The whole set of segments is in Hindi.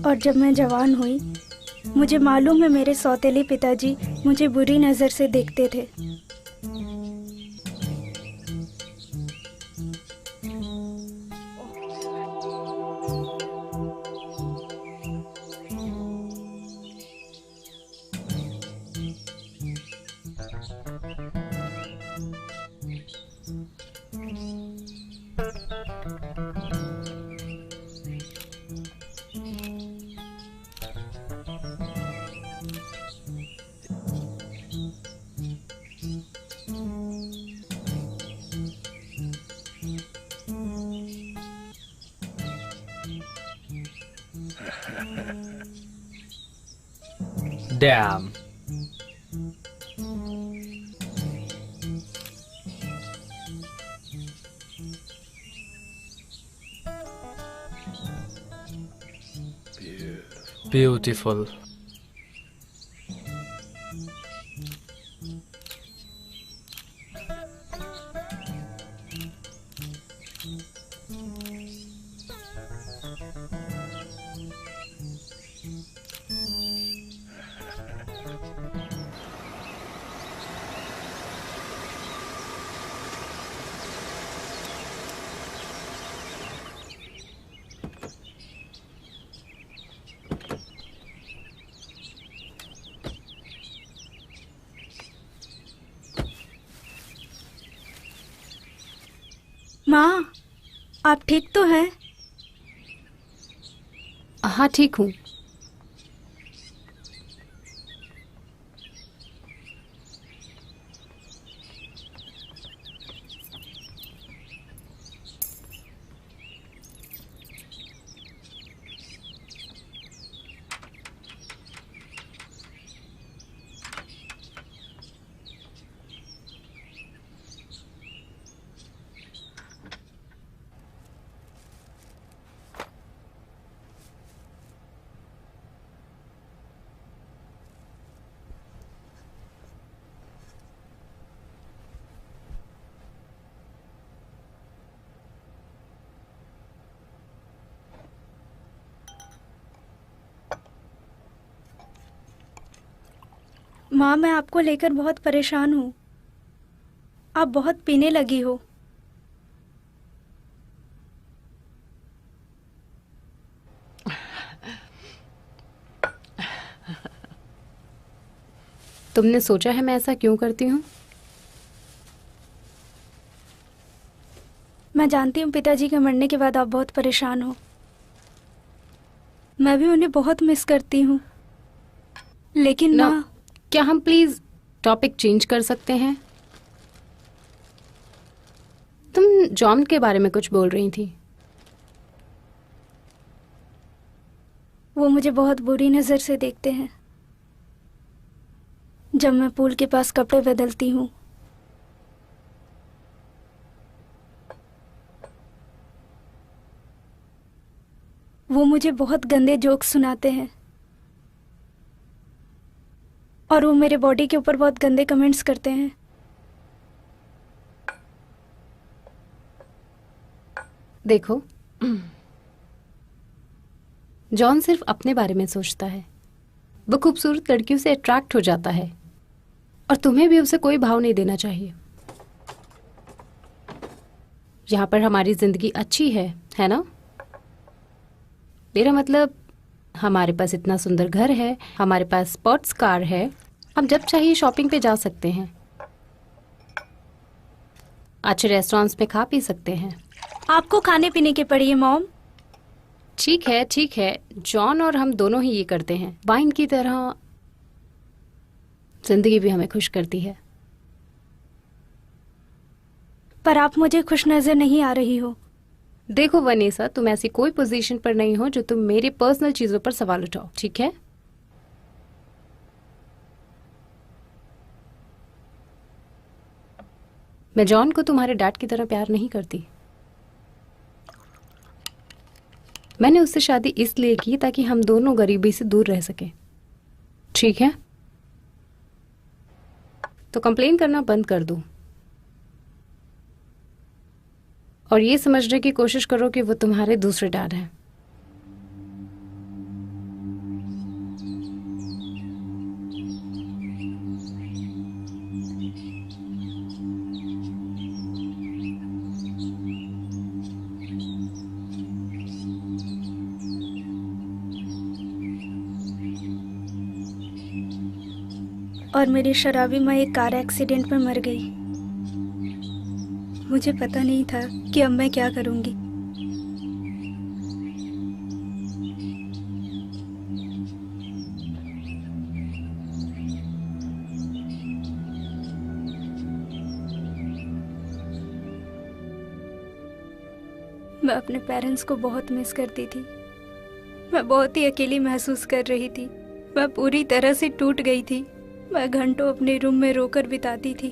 और जब मैं जवान हुई, मुझे मालूम है मेरे सौतेले पिताजी मुझे बुरी नज़र से देखते थे। Damn. Beautiful. माँ, आप ठीक तो हैं? हाँ, ठीक हूँ। माँ, मैं आपको लेकर बहुत परेशान हूँ। आप बहुत पीने लगी हो। तुमने सोचा है मैं ऐसा क्यों करती हूँ? मैं जानती हूँ पिताजी के मरने के बाद आप बहुत परेशान हो। मैं भी उन्हें बहुत मिस करती हूँ। लेकिन ना, माँ, क्या हम प्लीज टॉपिक चेंज कर सकते हैं? तुम जॉन के बारे में कुछ बोल रही थी। वो मुझे बहुत बुरी नज़र से देखते हैं जब मैं पूल के पास कपड़े बदलती हूँ। वो मुझे बहुत गंदे जोक्स सुनाते हैं और वो मेरे बॉडी के ऊपर बहुत गंदे कमेंट्स करते हैं। देखो, जॉन सिर्फ अपने बारे में सोचता है। वो खूबसूरत लड़कियों से अट्रैक्ट हो जाता है और तुम्हें भी उसे कोई भाव नहीं देना चाहिए। यहाँ पर हमारी जिंदगी अच्छी है ना? मेरा मतलब, हमारे पास इतना सुंदर घर है, हमारे पास स्पोर्ट्स कार है, हम जब चाहिए शॉपिंग पे जा सकते हैं, अच्छे रेस्टोरेंट्स में खा पी सकते हैं। आपको खाने पीने के पड़िए मॉम। ठीक है, ठीक है, जॉन और हम दोनों ही ये करते हैं। वाइन की तरह जिंदगी भी हमें खुश करती है। पर आप मुझे खुश नजर नहीं आ रही हो। देखो वनीसा, तुम ऐसी कोई पोजीशन पर नहीं हो जो तुम मेरी पर्सनल चीजों पर सवाल उठाओ, ठीक है? मैं जॉन को तुम्हारे डैड की तरह प्यार नहीं करती। मैंने उससे शादी इसलिए की ताकि हम दोनों गरीबी से दूर रह सकें, ठीक है? तो कंप्लेन करना बंद कर दो और ये समझने की कोशिश करो कि वो तुम्हारे दूसरे डैड हैं। और मेरी शराबी माँ एक कार एक्सीडेंट में मर गई। मुझे पता नहीं था कि अब मैं क्या करूँगी। मैं अपने पेरेंट्स को बहुत मिस करती थी। मैं बहुत ही अकेली महसूस कर रही थी। मैं पूरी तरह से टूट गई थी। मैं घंटों अपने रूम में रोकर बिताती थी।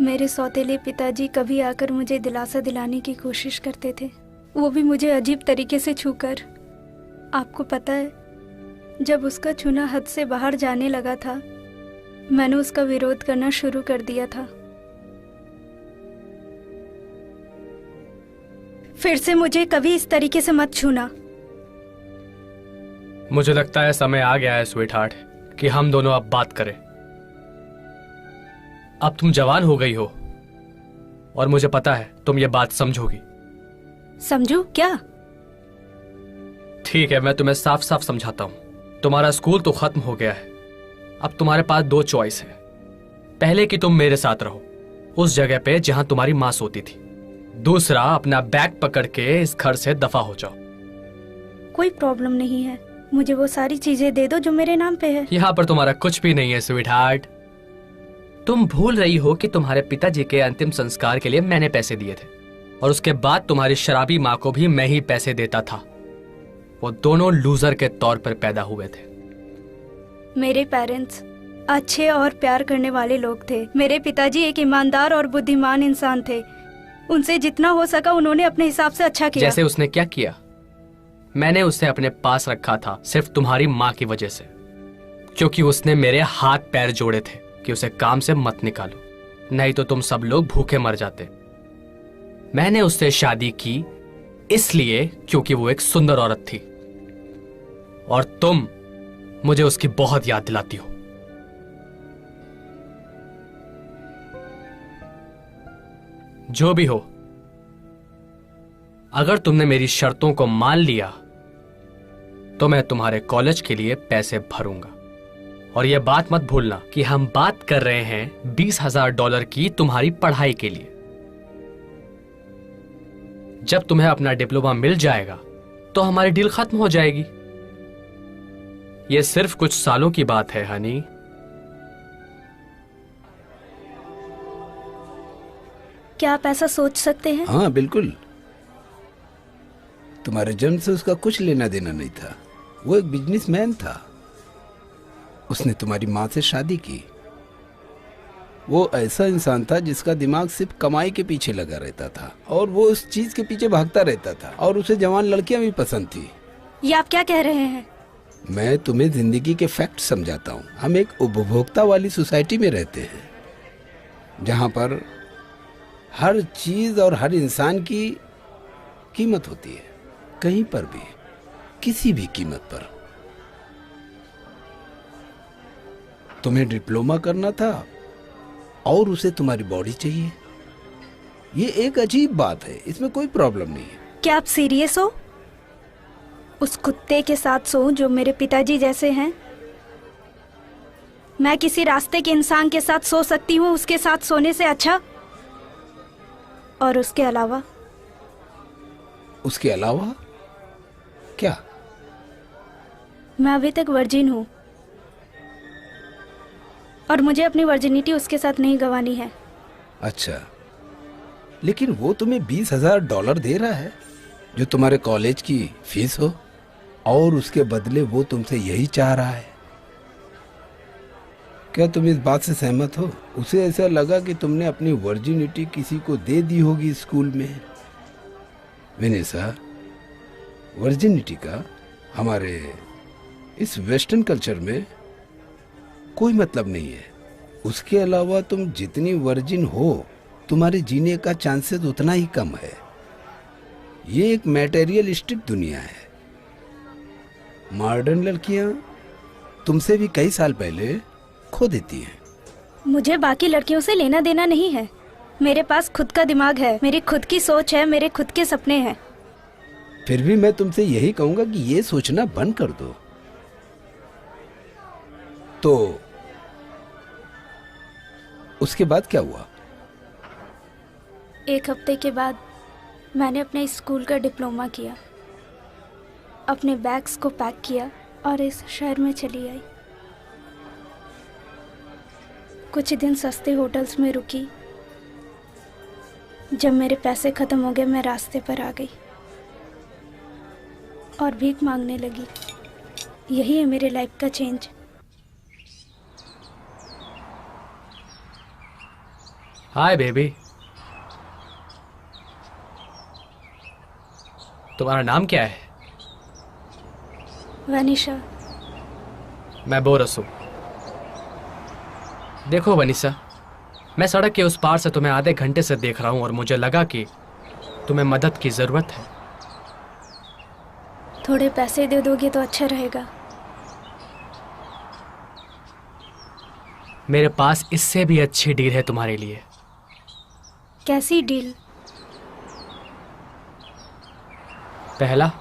मेरे सौतेले पिताजी कभी आकर मुझे दिलासा दिलाने की कोशिश करते थे, वो भी मुझे अजीब तरीके से छूकर। आपको पता है, जब उसका छूना हद से बाहर जाने लगा था, मैंने उसका विरोध करना शुरू कर दिया था। फिर से मुझे कभी इस तरीके से मत छूना। मुझे लगता है समय आ गया है स्वीट हार्ट कि हम दोनों अब बात करें। अब तुम जवान हो गई हो और मुझे पता है तुम ये बात समझोगी। समझू क्या? ठीक है, मैं तुम्हें साफ साफ समझाता हूं। तुम्हारा स्कूल तो खत्म हो गया है। अब तुम्हारे पास दो चॉइस है। पहले कि तुम मेरे साथ रहो उस जगह पे जहां तुम्हारी मां सोती थी। दूसरा, अपना बैग पकड़ के इस घर से दफा हो जाओ। कोई प्रॉब्लम नहीं है, मुझे वो सारी चीजें दे दो जो मेरे नाम पे है। यहाँ पर तुम्हारा कुछ भी नहीं है स्वीट हार्ट। तुम भूल रही हो कि तुम्हारे पिताजी के अंतिम संस्कार के लिए मैंने पैसे दिए थे और उसके बाद तुम्हारी शराबी माँ को भी मैं ही पैसे देता था। वो दोनों लूजर के तौर पर पैदा हुए थे। मेरे पेरेंट्स अच्छे और प्यार करने वाले लोग थे। मेरे पिताजी एक ईमानदार और बुद्धिमान इंसान थे। उनसे जितना हो सका उन्होंने अपने हिसाब से अच्छा किया। जैसे उसने क्या किया? मैंने उसे अपने पास रखा था सिर्फ तुम्हारी माँ की वजह से, क्योंकि उसने मेरे हाथ पैर जोड़े थे कि उसे काम से मत निकालो, नहीं तो तुम सब लोग भूखे मर जाते। मैंने उससे शादी की इसलिए क्योंकि वो एक सुंदर औरत थी और तुम मुझे उसकी बहुत याद दिलाती हो। जो भी हो, अगर तुमने मेरी शर्तों को मान लिया तो मैं तुम्हारे कॉलेज के लिए पैसे भरूंगा। और यह बात मत भूलना कि हम बात कर रहे हैं $20,000 की तुम्हारी पढ़ाई के लिए। जब तुम्हें अपना डिप्लोमा मिल जाएगा तो हमारी डील खत्म हो जाएगी। यह सिर्फ कुछ सालों की बात है हनी। क्या आप ऐसा सोच सकते हैं? हाँ बिल्कुल। तुम्हारे जन्म से उसका कुछ लेना देना नहीं था। वो एक बिजनेसमैन था। उसने तुम्हारी माँ से शादी की। वो ऐसा इंसान था जिसका दिमाग सिर्फ कमाई के पीछे लगा रहता था और वो उस चीज के पीछे भागता रहता था और उसे जवान लड़कियां भी पसंद थी। ये आप क्या कह रहे हैं? मैं तुम्हें जिंदगी के फैक्ट समझाता हूँ। हम एक उपभोक्ता वाली सोसाइटी में रहते हैं जहाँ पर हर चीज और हर इंसान की कीमत होती है, कहीं पर भी, किसी भी कीमत पर। तुम्हें डिप्लोमा करना था और उसे तुम्हारी बॉडी चाहिए। ये एक अजीब बात है, इसमें कोई प्रॉब्लम नहीं है। क्या आप सीरियस हो? उस कुत्ते के साथ सोऊं जो मेरे पिताजी जैसे हैं? मैं किसी रास्ते के इंसान के साथ सो सकती हूँ उसके साथ सोने से अच्छा। और उसके अलावा क्या? मैं अभी तक वर्जिन हूँ और मुझे अपनी वर्जिनिटी उसके साथ नहीं गंवानी है। अच्छा, लेकिन वो तुम्हें $20,000 दे रहा है जो तुम्हारे कॉलेज की फीस हो और उसके बदले वो तुमसे यही चाह रहा है। क्या तुम इस बात से सहमत हो? उसे ऐसा लगा कि तुमने अपनी वर्जिनिटी किसी को दे दी होगी स्कूल में। विनेसा, वर्जिनिटी का हमारे इस वेस्टर्न कल्चर में कोई मतलब नहीं है। उसके अलावा तुम जितनी वर्जिन हो तुम्हारे जीने का चांसेस उतना ही कम है। ये एक मैटेरियलिस्टिक दुनिया है। मॉडर्न लड़कियां तुमसे भी कई साल पहले खो देती हैं। मुझे बाकी लड़कियों से लेना देना नहीं है। मेरे पास खुद का दिमाग है, मेरी खुद की सोच है, मेरे खुद के सपने हैं। फिर भी मैं तुमसे यही कहूंगा कि ये सोचना बंद कर दो। तो उसके बाद क्या हुआ? 1 हफ्ते के बाद मैंने अपने स्कूल का डिप्लोमा किया, अपने बैग्स को पैक किया और इस शहर में चली आई। कुछ दिन सस्ते होटल्स में रुकी। जब मेरे पैसे खत्म हो गए मैं रास्ते पर आ गई और भीख मांगने लगी। यही है मेरे लाइफ का चेंज। हाय बेबी, तुम्हारा नाम क्या है? वनीशा। मैं बोरस हूं। देखो वनीसा, मैं सड़क के उस पार से तुम्हें आधे घंटे से देख रहा हूं और मुझे लगा कि तुम्हें मदद की जरूरत है। थोड़े पैसे दे दोगे तो अच्छा रहेगा। मेरे पास इससे भी अच्छी डील है तुम्हारे लिए। कैसी डील? पहला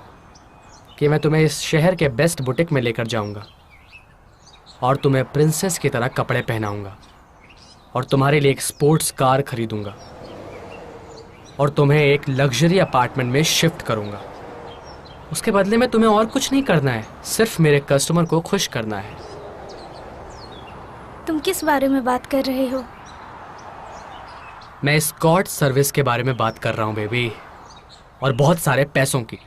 कि मैं तुम्हें इस शहर के बेस्ट बुटीक में लेकर जाऊंगा और तुम्हें प्रिंसेस की तरह कपड़े पहनाऊंगा और तुम्हारे लिए एक स्पोर्ट्स कार खरीदूंगा और तुम्हें एक लग्जरी अपार्टमेंट में शिफ्ट करूंगा। उसके बदले में तुम्हें और कुछ नहीं करना है, सिर्फ मेरे कस्टमर को खुश करना है। तुम किस बारे में बात कर रहे हो? मैं एस्कॉर्ट सर्विस के बारे में बात कर रहा हूं बेबी, और बहुत सारे पैसों की।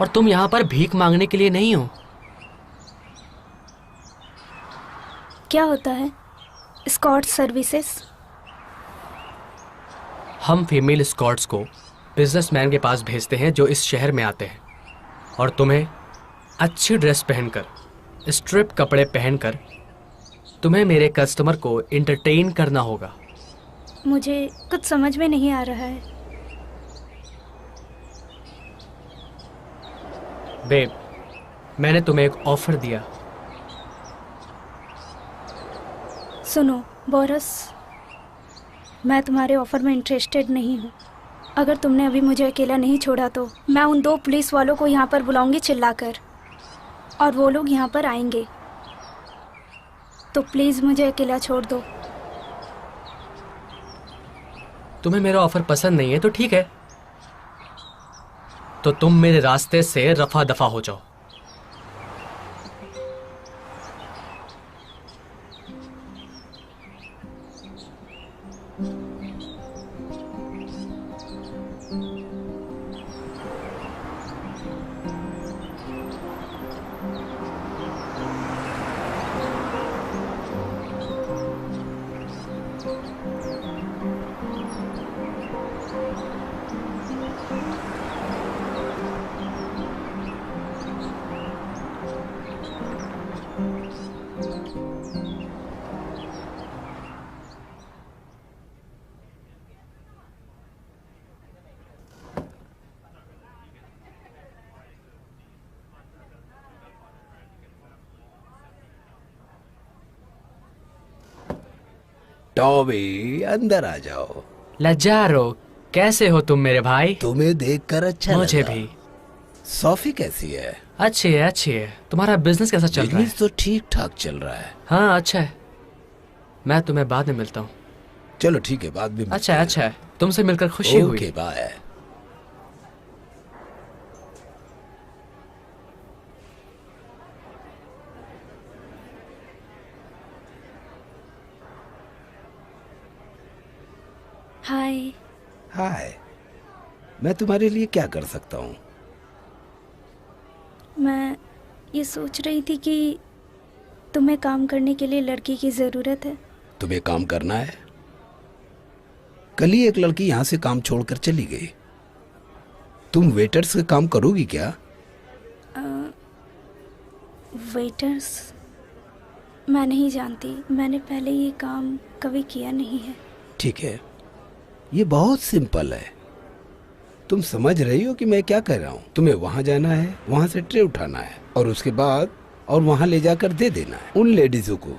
और तुम यहां पर भीख मांगने के लिए नहीं हो। क्या होता है एस्कॉर्ट सर्विसेज? हम फीमेल एस्कॉर्ट्स को बिजनेसमैन के पास भेजते हैं जो इस शहर में आते हैं, और तुम्हें अच्छी ड्रेस पहनकर, स्ट्रिप कपड़े पहनकर तुम्हें मेरे कस्टमर को एंटरटेन करना होगा। मुझे कुछ समझ में नहीं आ रहा है। बेब, मैंने तुम्हें एक ऑफर दिया। सुनो बोरस, मैं तुम्हारे ऑफर में इंटरेस्टेड नहीं हूँ। अगर तुमने अभी मुझे अकेला नहीं छोड़ा तो मैं उन 2 पुलिस वालों को यहाँ पर बुलाऊंगी चिल्लाकर, और वो लोग यहाँ पर आएंगे। तो प्लीज़ मुझे अकेला छोड़ दो। तुम्हें मेरा ऑफर पसंद नहीं है तो ठीक है, तो तुम मेरे रास्ते से रफा दफा हो जाओ। टॉबी, अंदर आ जाओ। लजारो, कैसे हो तुम मेरे भाई? तुम्हें देखकर अच्छा मुझे लगा। भी। सोफी कैसी है? अच्छी है, अच्छी है। तुम्हारा बिजनेस कैसा चल रहा है? बिजनेस तो ठीक ठाक चल रहा है। हाँ अच्छा है। मैं तुम्हें बाद में मिलता हूँ। चलो ठीक है, बाद में मिलते अच्छा है, हैं। अच्छा है। तुमसे मिलकर खुशी हुई। Okay bye. हाय। हाय, मैं तुम्हारे लिए क्या कर सकता हूँ? मैं ये सोच रही थी कि तुम्हें काम करने के लिए लड़की की ज़रूरत है। तुम्हें काम करना है? कल ही एक लड़की यहाँ से काम छोड़कर चली गई। तुम वेटर्स का काम करोगी क्या? वेटर्स? मैं नहीं जानती, मैंने पहले ये काम कभी किया नहीं है। ठीक है, ये बहुत सिंपल है। तुम समझ रही हो कि मैं क्या कह रहा हूँ? तुम्हें वहां जाना है, वहां से ट्रे उठाना है और उसके बाद और वहां ले जाकर दे देना है उन लेडीजों को।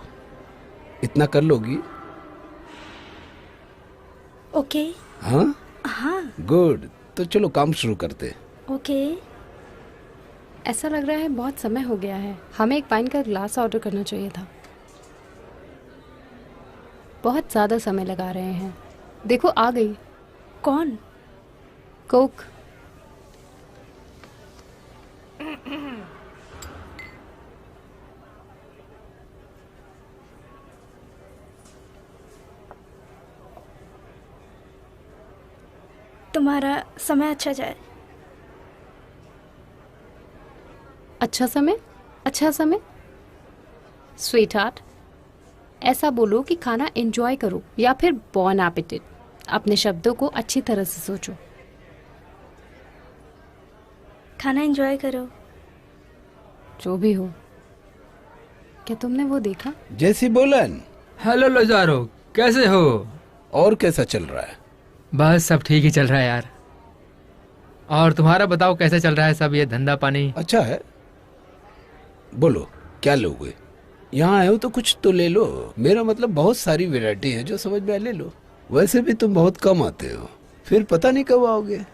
इतना कर लोगी? ओके। हाँ हाँ। गुड। तो चलो काम शुरू करते। ओके। ऐसा लग रहा है बहुत समय हो गया है, हमें एक वाइन का ग्लास ऑर्डर करना चाहिए था। बहुत ज़्यादा समय लगा रहे हैं। देखो आ गई। कौन? कोक। तुम्हारा समय अच्छा जाए। अच्छा समय? अच्छा समय? स्वीट हार्ट, ऐसा बोलो कि खाना एंजॉय करो या फिर बॉन एपेटिट। अपने शब्दों को अच्छी तरह से सोचो। खाना एंजॉय करो। जो भी हो। क्या तुमने वो देखा? जैसी बोलन। हेलो लोजारो, कैसे हो? और कैसा चल रहा है? बस सब ठीक ही चल रहा है यार। और तुम्हारा बताओ कैसे चल रहा है सब, ये धंधा पानी? अच्छा है। बोलो क्या लोगे? यहाँ आए हो तो कुछ तो ले लो। मेरा मतलब बहुत सारी वैरायटी है, जो समझ में आए ले लो। वैसे भी तुम बहुत कम आते हो, फिर पता नहीं कब आओगे।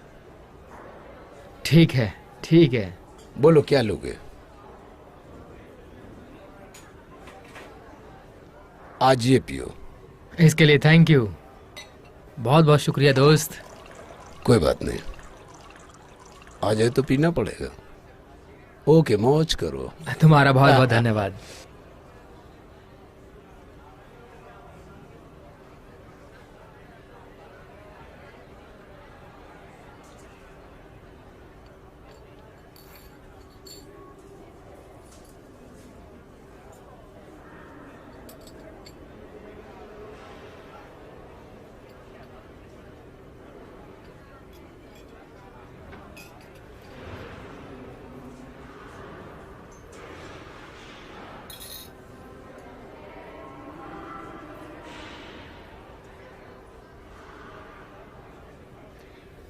ठीक है ठीक है। बोलो क्या लोगे? आज ये पियो। इसके लिए थैंक यू, बहुत बहुत शुक्रिया दोस्त। कोई बात नहीं, आ जाए तो पीना पड़ेगा। ओके, मौज करो। तुम्हारा बहुत बहुत धन्यवाद।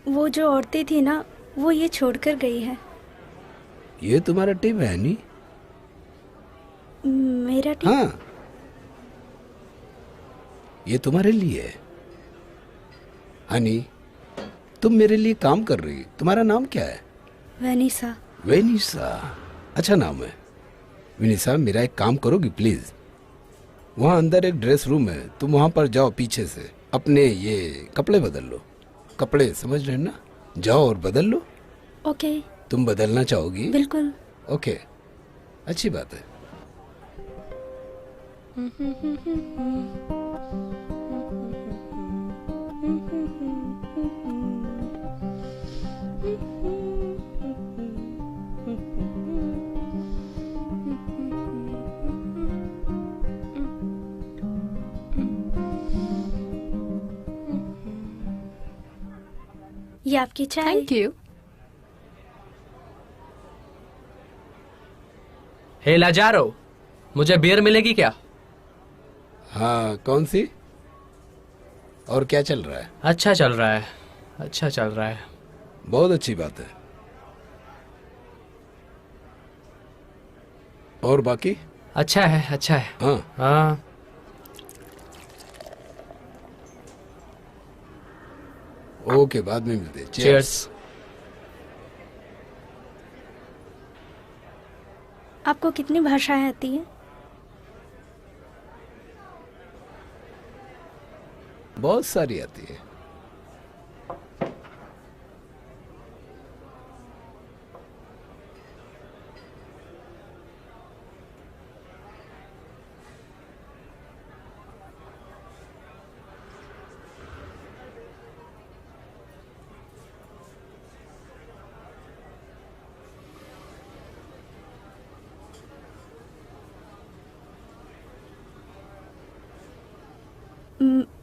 वो जो औरतें थी ना, वो ये छोड़कर गई है। ये तुम्हारा टिप है नी? मेरा टिप? हाँ, ये तुम्हारे लिए है। हनी, तुम मेरे लिए काम कर रही। तुम्हारा नाम क्या है? वनीसा। वेनिसा, अच्छा नाम है। वेनिसा, मेरा एक काम करोगी प्लीज? वहाँ अंदर एक ड्रेस रूम है, तुम वहाँ पर जाओ, पीछे से अपने ये कपड़े बदल लो। कपड़े समझ रहे ना? जाओ और बदल लो। ओके। तुम बदलना चाहोगी? बिल्कुल। ओके, अच्छी बात है। ये आपकी चाय। Thank you. हे लाजारो, मुझे बियर मिलेगी क्या? हाँ, कौन सी? और क्या चल रहा है? अच्छा चल रहा है, अच्छा चल रहा है। बहुत अच्छी बात है। और बाकी? अच्छा है, अच्छा है। हाँ, हाँ। ओके, बाद में मिलते हैं। चीयर्स। आपको कितनी भाषाएं आती हैं? बहुत सारी आती है।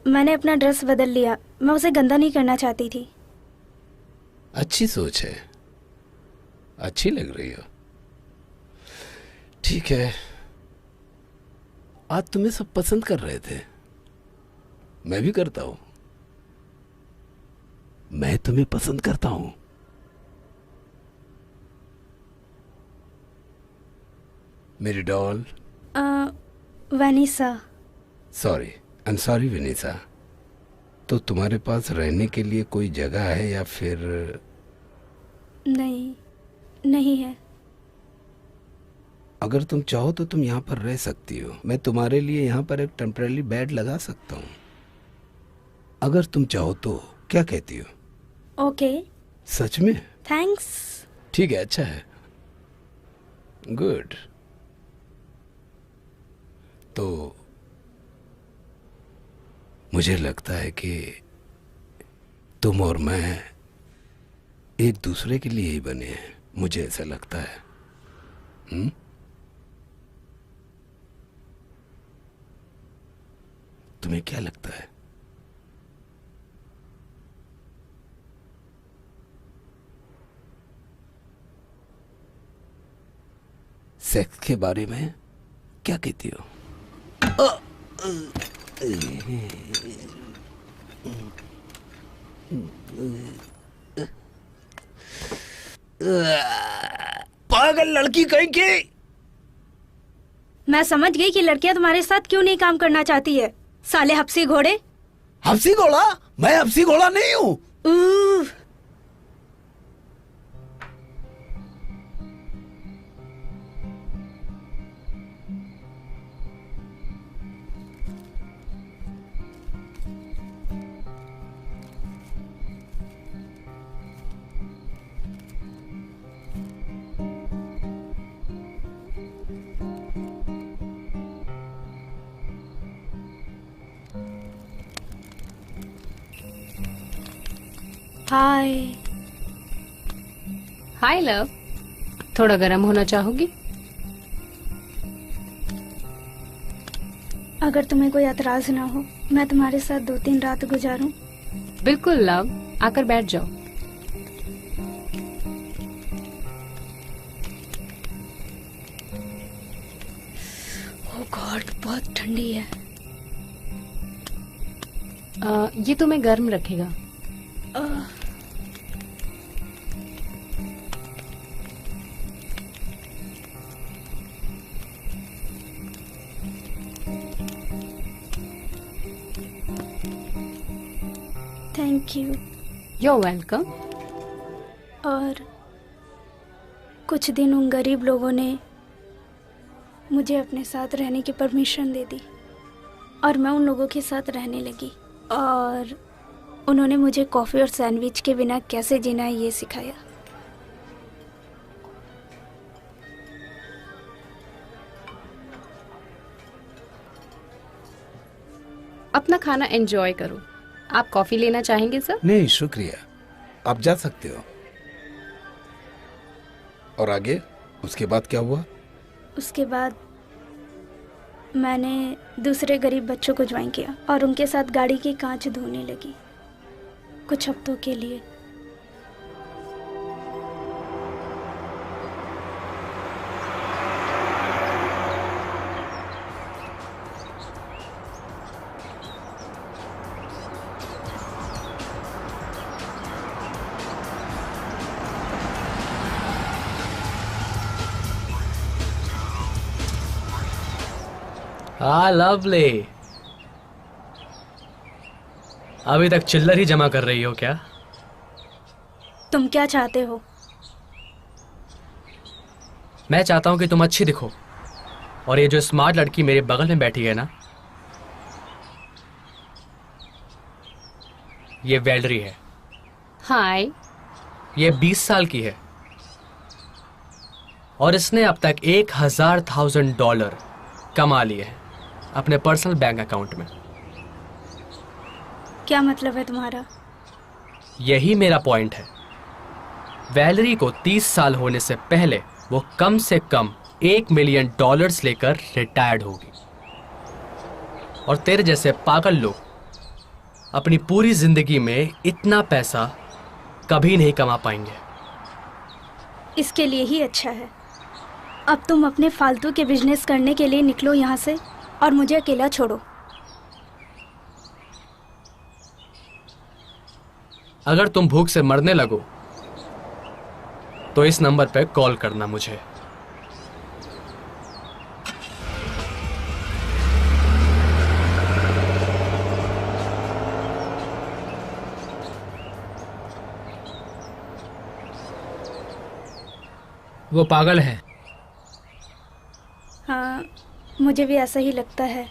मैंने अपना ड्रेस बदल लिया। मैं उसे गंदा नहीं करना चाहती थी। अच्छी सोच है, अच्छी लग रही हो। ठीक है, आज तुम्हें सब पसंद कर रहे थे, मैं भी करता हूं। मैं तुम्हें पसंद करता हूं। मेरी doll. Vanessa. Sorry, I am sorry Vanessa. तो तुम्हारे पास रहने के लिए कोई जगह है या फिर? नहीं, नहीं है। अगर तुम चाहो तो तुम यहाँ पर रह सकती हो। मैं तुम्हारे लिए यहाँ पर एक टेम्पररी बेड लगा सकता हूँ, अगर तुम चाहो तो। क्या कहती हो? ओके। सच में? थैंक्स। ठीक है, अच्छा है, गुड। तो मुझे लगता है कि तुम और मैं एक दूसरे के लिए ही बने हैं, मुझे ऐसा लगता है। तुम्हें क्या लगता है? सेक्स के बारे में क्या कहती हो? पागल लड़की कहीं की। मैं समझ गई कि लड़कियां तुम्हारे साथ क्यों नहीं काम करना चाहती है। साले हफ्सी घोड़े। हफ्सी घोड़ा? मैं हफ्सी घोड़ा नहीं हूँ। हाय। हाय लव, थोड़ा गर्म होना चाहोगी? अगर तुम्हें कोई एतराज ना हो, मैं तुम्हारे साथ 2-3 रात गुजारूं? बिल्कुल लव, आकर बैठ जाओ। ओह गॉड, बहुत ठंडी है। ये तुम्हें गर्म रखेगा। Thank you. You're welcome. और कुछ दिन उन गरीब लोगों ने मुझे अपने साथ रहने की परमिशन दे दी और मैं उन लोगों के साथ रहने लगी और उन्होंने मुझे कॉफ़ी और सैंडविच के बिना कैसे जीना है ये सिखाया। अपना खाना एंजॉय करो। आप कॉफी लेना चाहेंगे सर? नहीं शुक्रिया, आप जा सकते हो। और आगे उसके बाद क्या हुआ? उसके बाद मैंने दूसरे गरीब बच्चों को ज्वाइन किया और उनके साथ गाड़ी की कांच धोने लगी कुछ हफ्तों के लिए। हाँ लवली, अभी तक चिल्लर ही जमा कर रही हो क्या? तुम क्या चाहते हो? मैं चाहता हूं कि तुम अच्छी दिखो और ये जो स्मार्ट लड़की मेरे बगल में बैठी है ना, ये वैलरी है। हाय। ये 20 साल की है और इसने अब तक $1,000 कमा लिए हैं अपने पर्सनल बैंक अकाउंट में। क्या मतलब है तुम्हारा? यही मेरा पॉइंट है। वैलरी को 30 साल होने से पहले वो कम से कम $1 मिलियन लेकर रिटायर्ड होगी और तेरे जैसे पागल लोग अपनी पूरी जिंदगी में इतना पैसा कभी नहीं कमा पाएंगे। इसके लिए ही अच्छा है अब तुम अपने फालतू के बिजनेस करने के लिए निकलो यहाँ से और मुझे अकेला छोड़ो। अगर तुम भूख से मरने लगो तो इस नंबर पे कॉल करना मुझे। वो पागल है। हाँ, मुझे भी ऐसा ही लगता है।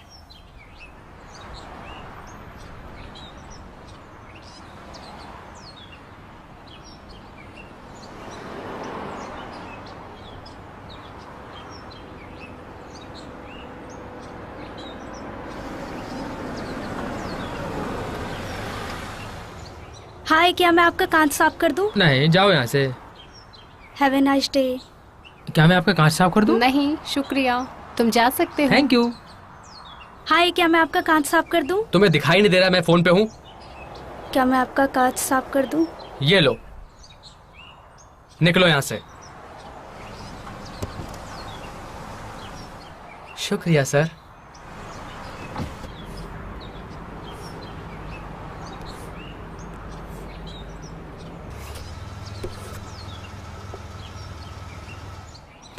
हाय, क्या मैं आपका कांच साफ कर दूं? नहीं, जाओ यहाँ से। Have a nice day. क्या मैं आपका कांच साफ कर दूं? नहीं शुक्रिया, तुम जा सकते हो। Thank you. हाय, क्या मैं आपका कांच साफ कर दूं? तुम्हें दिखाई नहीं दे रहा मैं फोन पे हूँ? क्या मैं आपका कांच साफ कर दूं? ये लो, निकलो यहाँ से। शुक्रिया sir.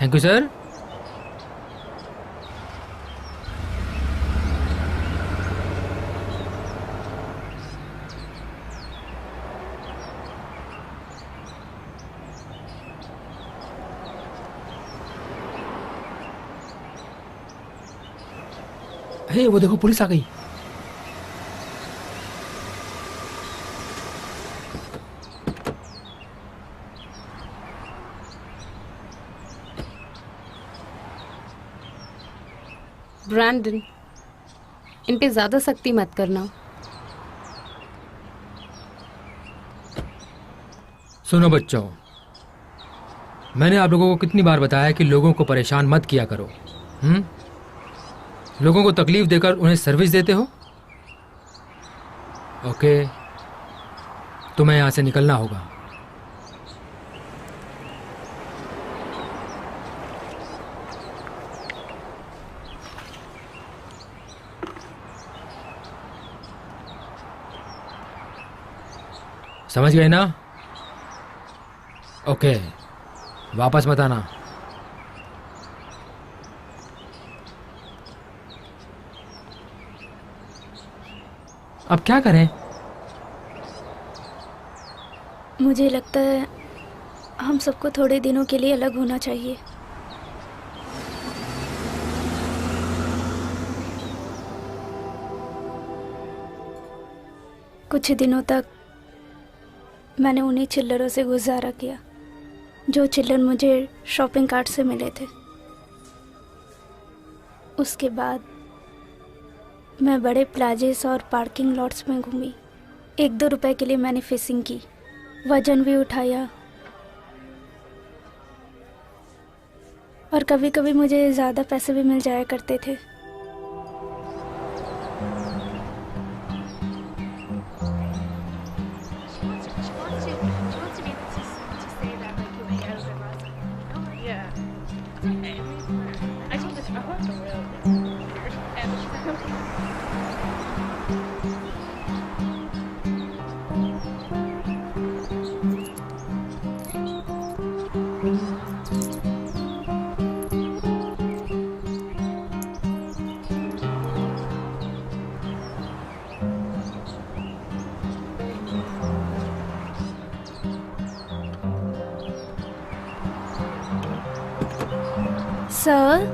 Thank you sir. Hey, वो देखो पुलिस आ गई। ब्रैंडन, इन पे ज्यादा सख्ती मत करना। सुनो बच्चों, मैंने आप लोगों को कितनी बार बताया कि लोगों को परेशान मत किया करो। लोगों को तकलीफ देकर उन्हें सर्विस देते हो। ओके, तुम्हें यहाँ से निकलना होगा। समझ गए ना? ओके, वापस मत आना। अब क्या करें? मुझे लगता है हम सबको थोड़े दिनों के लिए अलग होना चाहिए। कुछ दिनों तक मैंने उन्हीं चिल्लरों से गुजारा किया जो चिल्लर मुझे शॉपिंग कार्ट से मिले थे। उसके बाद मैं बड़े प्लाजेस और पार्किंग लॉट्स में घूमी। 1-2 रुपए के लिए मैंने फिशिंग की, वजन भी उठाया और कभी कभी मुझे ज़्यादा पैसे भी मिल जाया करते थे। सर,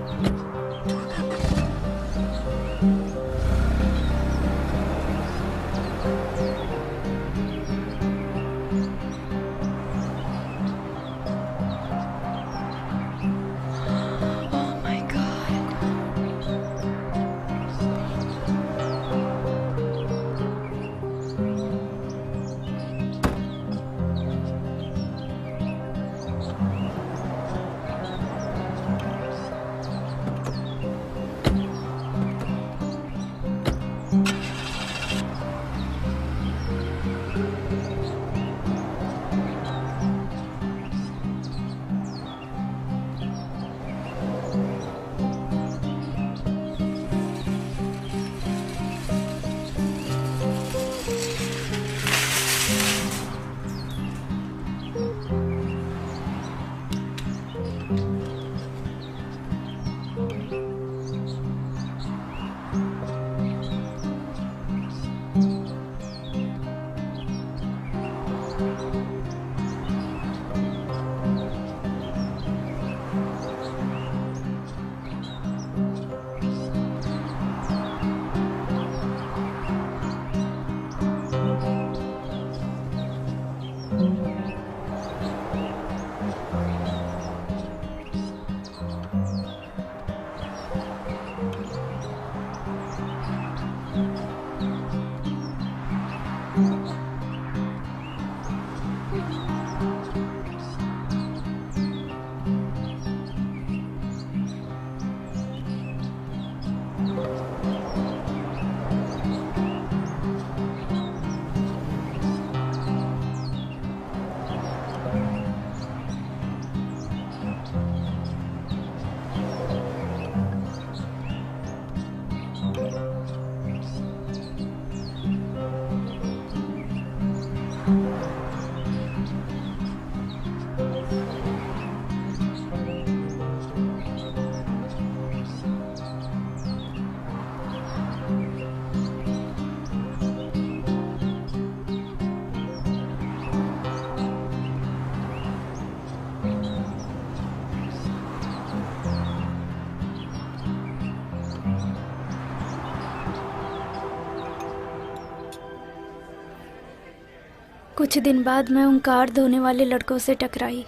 कुछ दिन बाद मैं उन कार धोने वाले लड़कों से टकराई।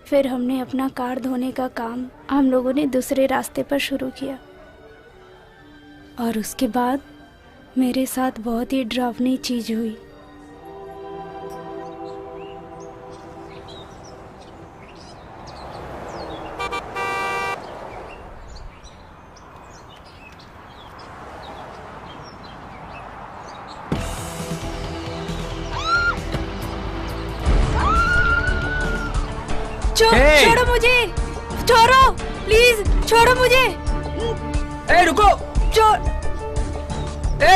फिर हमने अपना कार धोने का काम हम लोगों ने दूसरे रास्ते पर शुरू किया और उसके बाद मेरे साथ बहुत ही डरावनी चीज हुई। Hey! छोड़ो मुझे, छोड़ो प्लीज, छोड़ो मुझे। ए रुको, छोड़ ए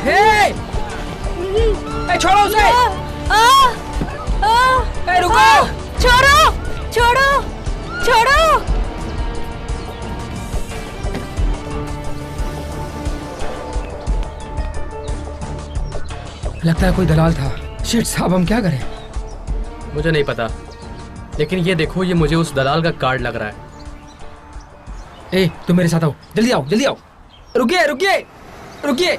हे, ए छोड़ो उसे, ए रुको, छोड़ो छोड़ो छोड़ो। लगता है कोई दलाल था। शिट साहब, हम क्या करें? मुझे नहीं पता, लेकिन ये देखो, ये मुझे उस दलाल का कार्ड लग रहा है। ए, तुम मेरे साथ आओ, जल्दी आओ, जल्दी आओ। रुकिए रुकिए रुकिए।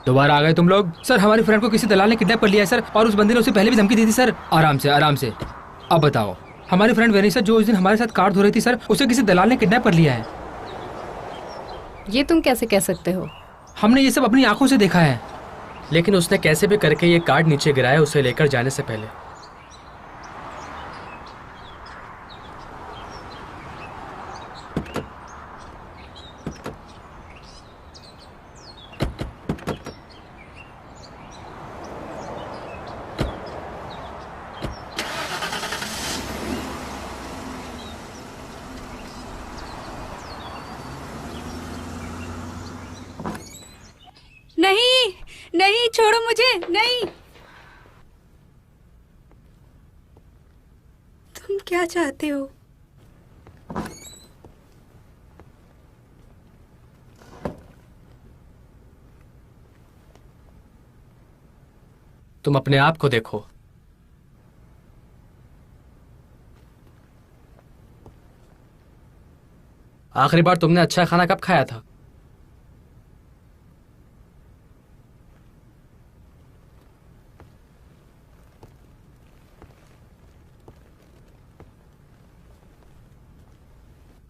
दोबारा आ गए तुम लोग? सर, हमारी फ्रेंड को किसी दलाल ने किडनैप कर लिया है सर, और उस बंदे ने उसे पहले भी धमकी दी थी सर। आराम से, आराम से। अब बताओ, हमारी फ्रेंड वेनिसा जो उस दिन हमारे साथ कार धो रही थी सर, उसे किसी दलाल ने किडनैप कर लिया है। ये तुम कैसे कह सकते हो? हमने ये सब अपनी आंखों से देखा है। लेकिन उसने कैसे भी करके ये कार्ड नीचे गिराया उसे लेकर जाने से पहले। नहीं नहीं, छोड़ो मुझे, नहीं। तुम क्या चाहते हो? तुम अपने आप को देखो। आखिरी बार तुमने अच्छा खाना कब खाया था?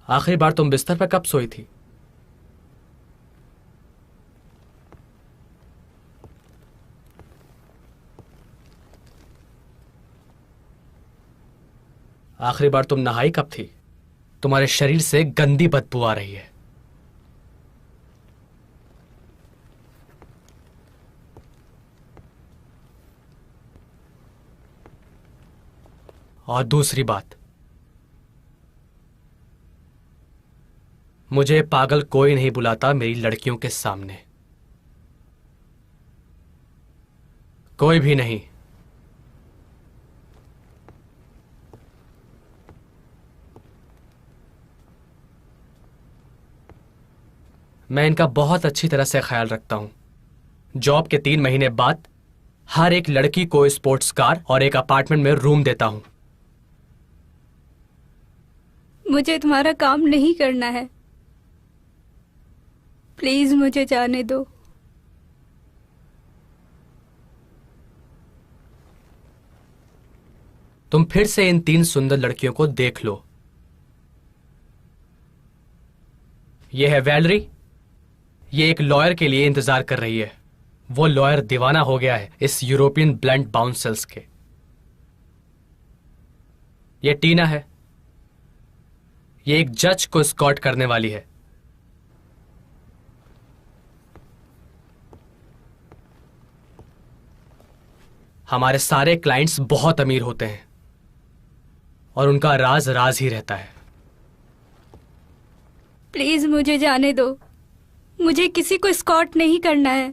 आखिरी बार तुम बिस्तर पर कब सोई थी? आखिरी बार तुम नहाई कब थी? तुम्हारे शरीर से गंदी बदबू आ रही है। और दूसरी बात, मुझे पागल कोई नहीं बुलाता मेरी लड़कियों के सामने, कोई भी नहीं। मैं इनका बहुत अच्छी तरह से ख्याल रखता हूं। जॉब के 3 महीने बाद हर एक लड़की को स्पोर्ट्स कार और एक अपार्टमेंट में रूम देता हूं। मुझे तुम्हारा काम नहीं करना है, प्लीज मुझे जाने दो। तुम फिर से इन 3 सुंदर लड़कियों को देख लो। यह है वैलरी, ये एक लॉयर के लिए इंतजार कर रही है। वो लॉयर दीवाना हो गया है इस यूरोपियन ब्लंट बाउंसल्स के। ये टीना है, ये एक जज को स्कॉट करने वाली है। हमारे सारे क्लाइंट्स बहुत अमीर होते हैं और उनका राज राज ही रहता है। प्लीज मुझे जाने दो, मुझे किसी को स्कॉट नहीं करना है,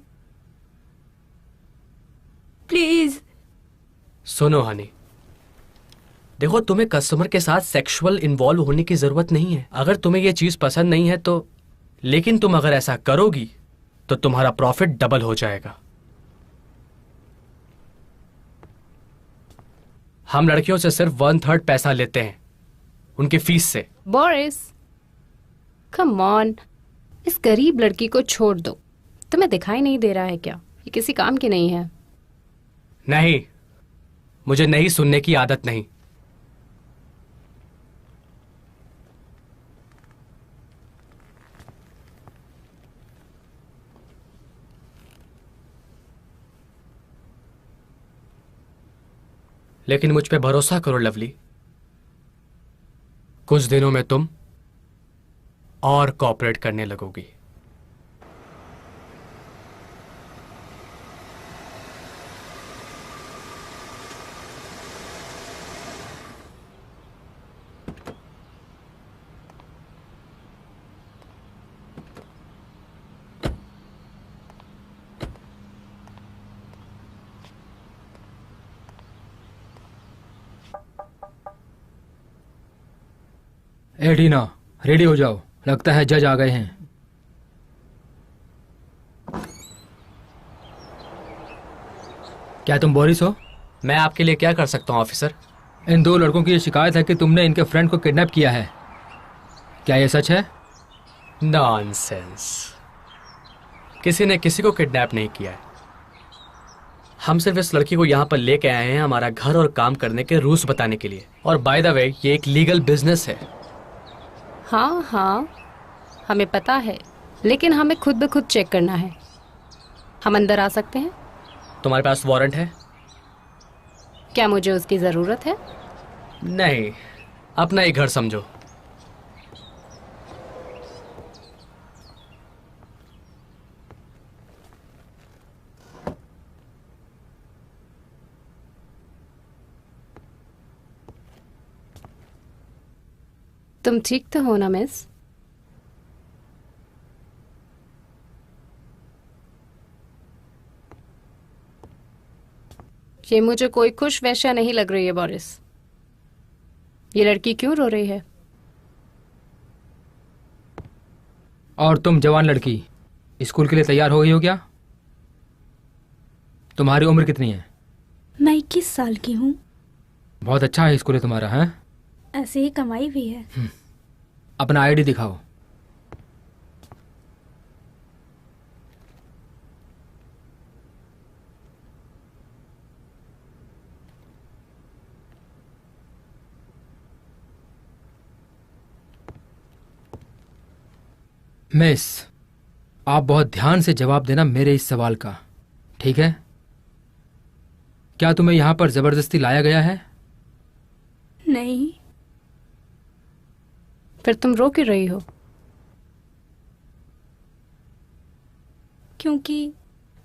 प्लीज। सुनो हनी, देखो, तुम्हें कस्टमर के साथ सेक्सुअल इन्वॉल्व होने की जरूरत नहीं है। अगर तुम्हें यह चीज पसंद नहीं है तो, लेकिन तुम अगर ऐसा करोगी तो तुम्हारा प्रॉफिट डबल हो जाएगा। हम लड़कियों से सिर्फ 1/3 पैसा लेते हैं उनकी फीस से। बोरिस, कम ऑन, इस गरीब लड़की को छोड़ दो। तुम्हें दिखाई नहीं दे रहा है क्या ये किसी काम की नहीं है? नहीं, मुझे नहीं सुनने की आदत नहीं। लेकिन मुझ पे भरोसा करो लवली, कुछ दिनों में तुम और कोऑपरेट करने लगोगी। ए टीना, रेडी हो जाओ, लगता है जज आ गए हैं। क्या तुम बोरिस हो? मैं आपके लिए क्या कर सकता हूं ऑफिसर? इन 2 लड़कों की ये शिकायत है कि तुमने इनके फ्रेंड को किडनैप किया है। क्या ये सच है? नॉनसेंस, किसी ने किसी को किडनैप नहीं किया है। हम सिर्फ इस लड़की को यहाँ पर लेके आए हैं हमारा घर और काम करने के रूल्स बताने के लिए। और बाय द वे, ये एक लीगल बिजनेस है। हाँ हाँ, हमें पता है, लेकिन हमें खुद ब खुद चेक करना है। हम अंदर आ सकते हैं? तुम्हारे पास वारंट है? क्या मुझे उसकी ज़रूरत है? नहीं, अपना ही घर समझो। तुम ठीक तो हो ना मिस? ये मुझे कोई खुश वैश्या नहीं लग रही है बोरिस। ये लड़की क्यों रो रही है? और तुम जवान लड़की, स्कूल के लिए तैयार हो गई हो क्या? तुम्हारी उम्र कितनी है? मैं 21 साल की हूँ। बहुत अच्छा है स्कूल है तुम्हारा, है? ऐसे ही कमाई भी है। अपना आईडी दिखाओ। मिस, आप बहुत ध्यान से जवाब देना मेरे इस सवाल का, ठीक है? क्या तुम्हें यहां पर जबरदस्ती लाया गया है? नहीं। फिर तुम रो क्यों रही हो? क्योंकि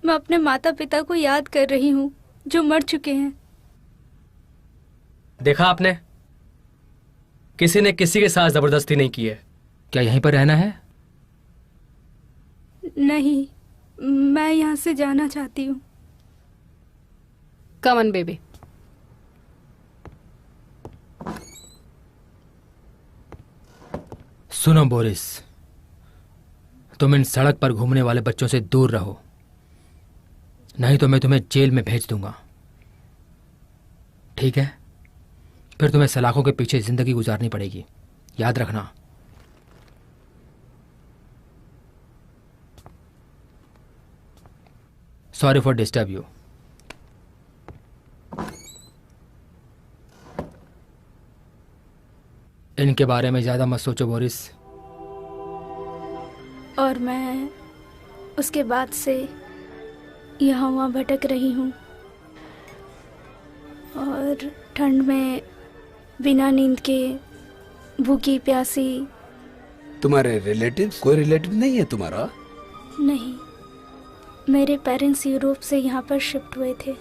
मैं अपने माता पिता को याद कर रही हूँ जो मर चुके हैं। देखा आपने, किसी ने किसी के साथ जबरदस्ती नहीं की है। क्या यहीं पर रहना है? नहीं, मैं यहाँ से जाना चाहती हूँ। Come on baby. सुनो बोरिस, तुम इन सड़क पर घूमने वाले बच्चों से दूर रहो, नहीं तो मैं तुम्हें जेल में भेज दूंगा, ठीक है? फिर तुम्हें सलाखों के पीछे जिंदगी गुजारनी पड़ेगी, याद रखना। Sorry for disturb you. इनके बारे में ज्यादा मत सोचो बोरिस। और मैं उसके बाद से यहाँ वहाँ भटक रही हूँ और ठंड में बिना नींद के, भूखी प्यासी। तुम्हारे रिलेटिव्स, कोई रिलेटिव नहीं है तुम्हारा? नहीं, मेरे पेरेंट्स यूरोप से यहाँ पर शिफ्ट हुए थे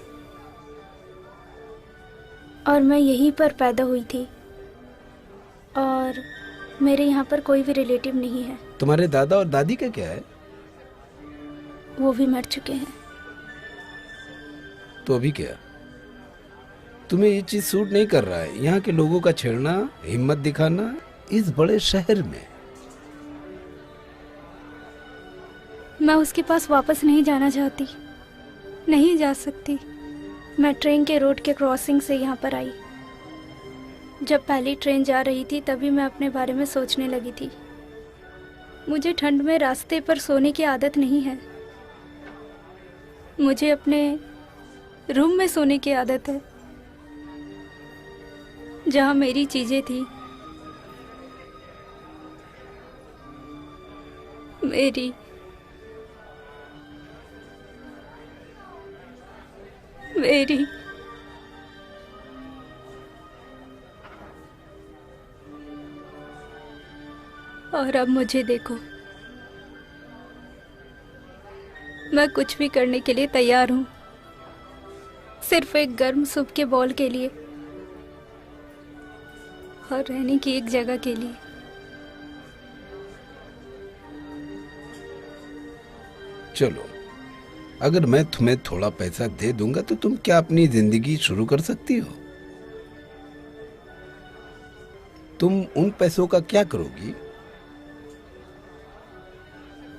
और मैं यहीं पर पैदा हुई थी और मेरे यहाँ पर कोई भी रिलेटिव नहीं है। तुम्हारे दादा और दादी का क्या है? वो भी मर चुके हैं। तो अभी क्या? तुम्हें ये चीज सूट नहीं कर रहा है, यहाँ के लोगों का छेड़ना, हिम्मत दिखाना इस बड़े शहर में? मैं उसके पास वापस नहीं जाना चाहती, नहीं जा सकती। मैं ट्रेन के रोड के क्रॉसिंग से यहाँ पर आई। जब पहली ट्रेन जा रही थी तभी मैं अपने बारे में सोचने लगी थी। मुझे ठंड में रास्ते पर सोने की आदत नहीं है। मुझे अपने रूम में सोने की आदत है, जहाँ मेरी चीजें थी, मेरी मेरी और अब मुझे देखो, मैं कुछ भी करने के लिए तैयार हूँ, सिर्फ एक गर्म सूप के बॉल के लिए और रहने की एक जगह के लिए। चलो, अगर मैं तुम्हें थोड़ा पैसा दे दूंगा तो तुम क्या अपनी जिंदगी शुरू कर सकती हो? तुम उन पैसों का क्या करोगी?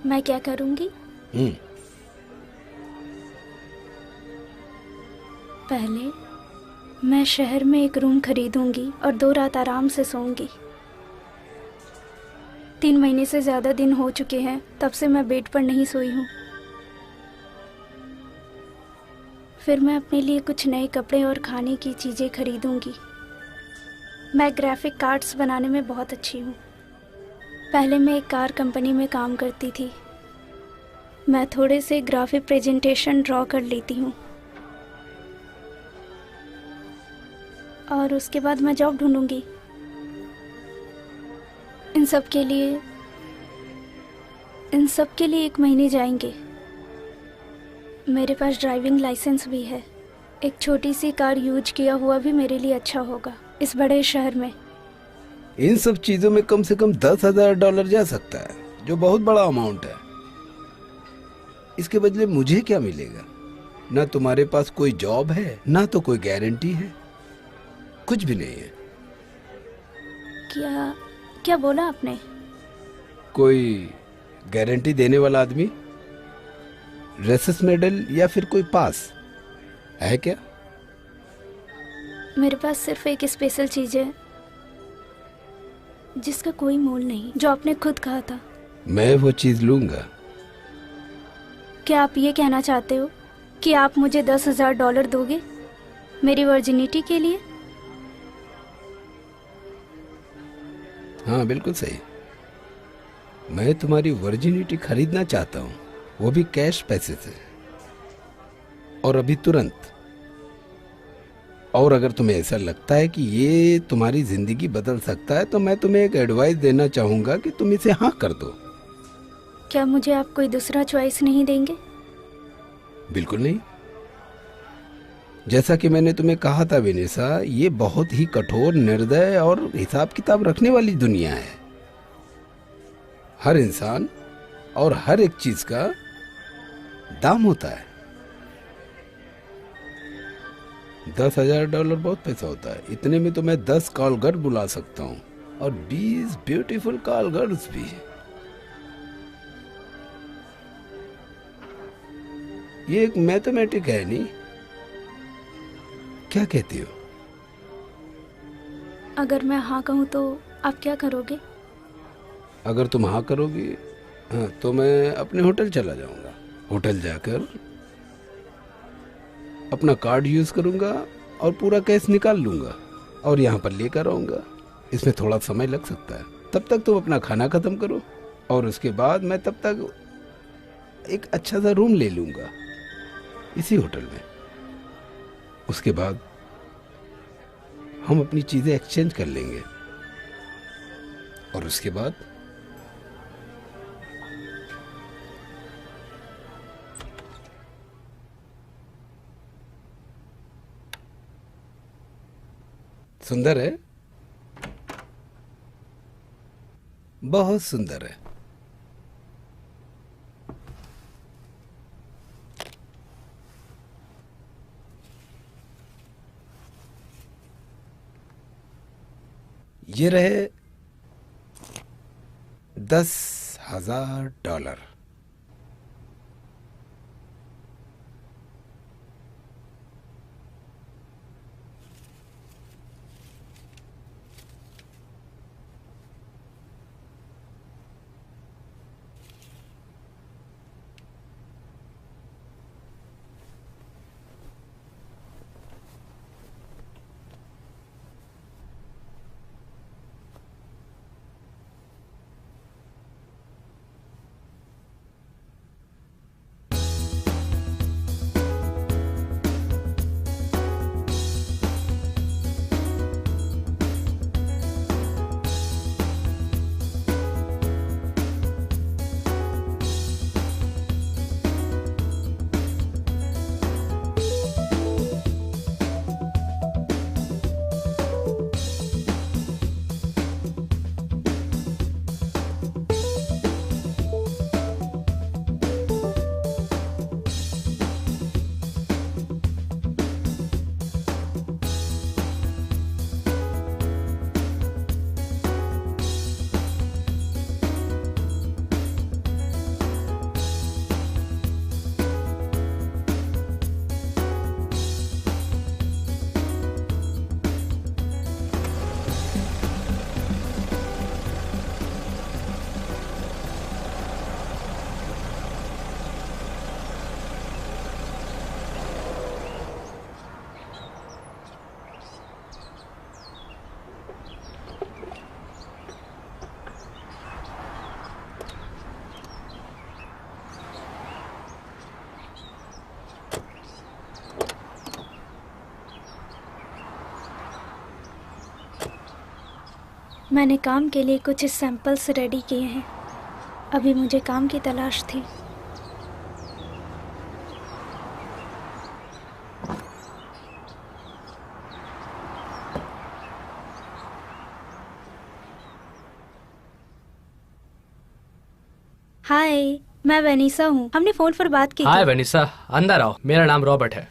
मैं क्या करूंगी? पहले मैं शहर में एक रूम खरीदूंगी और 2 रात आराम से सोऊंगी। 3 महीने से ज्यादा दिन हो चुके हैं तब से मैं बेड पर नहीं सोई हूँ। फिर मैं अपने लिए कुछ नए कपड़े और खाने की चीजें खरीदूंगी। मैं ग्राफिक कार्ड्स बनाने में बहुत अच्छी हूँ। पहले मैं एक कार कंपनी में काम करती थी। मैं थोड़े से ग्राफिक प्रेजेंटेशन ड्रॉ कर लेती हूँ और उसके बाद मैं जॉब ढूंढूंगी। इन सब के लिए 1 महीने जाएंगे। मेरे पास ड्राइविंग लाइसेंस भी है। एक छोटी सी कार यूज किया हुआ भी मेरे लिए अच्छा होगा इस बड़े शहर में। इन सब चीजों में कम से कम $10,000 जा सकता है, जो बहुत बड़ा अमाउंट है। इसके बदले मुझे क्या मिलेगा? ना तुम्हारे पास कोई जॉब है, ना तो कोई गारंटी है, कुछ भी नहीं है। क्या क्या बोला आपने? कोई गारंटी देने वाला आदमी, रेसेस मेडल या फिर कोई पास है क्या? मेरे पास सिर्फ एक स्पेशल चीज है जिसका कोई मोल नहीं, जो आपने खुद कहा था। मैं वो चीज लूंगा। क्या आप ये कहना चाहते हो कि आप मुझे $10,000 दोगे मेरी वर्जिनिटी के लिए? हाँ, बिल्कुल सही। मैं तुम्हारी वर्जिनिटी खरीदना चाहता हूँ, वो भी कैश पैसे से, और अभी तुरंत। और अगर तुम्हें ऐसा लगता है कि ये तुम्हारी जिंदगी बदल सकता है तो मैं तुम्हें एक एडवाइस देना चाहूंगा कि तुम इसे हाँ कर दो। क्या मुझे आप कोई दूसरा चॉइस नहीं देंगे? बिल्कुल नहीं। जैसा कि मैंने तुम्हें कहा था विनिसा, ये बहुत ही कठोर, निर्दय और हिसाब किताब रखने वाली दुनिया है। हर इंसान और हर एक चीज का दाम होता है। $10,000 बहुत पैसा होता है। इतने में तो मैं 10 कॉल गर्ल बुला सकता हूँ, और 20 ब्यूटीफुल कॉल गर्ल्स भी। ये एक मैथमेटिक है नहीं? क्या कहती हो? अगर मैं हाँ कहूँ तो आप क्या करोगे? अगर तुम हाँ करोगी, हाँ, तो मैं अपने होटल चला जाऊंगा। होटल जाकर अपना कार्ड यूज करूंगा और पूरा कैश निकाल लूंगा और यहाँ पर लेकर आऊंगा। इसमें थोड़ा समय लग सकता है। तब तक तुम अपना खाना खत्म करो, और उसके बाद मैं तब तक एक अच्छा सा रूम ले लूंगा इसी होटल में। उसके बाद हम अपनी चीजें एक्सचेंज कर लेंगे, और उसके बाद सुंदर है, बहुत सुंदर है। ये रहे $10,000। मैंने काम के लिए कुछ सैंपल्स रेडी किए हैं। अभी मुझे काम की तलाश थी। हाय, मैं वेनिसा हूँ। हमने फोन पर बात की हाय थी। वेनिसा, अंदर आओ। मेरा नाम रॉबर्ट है।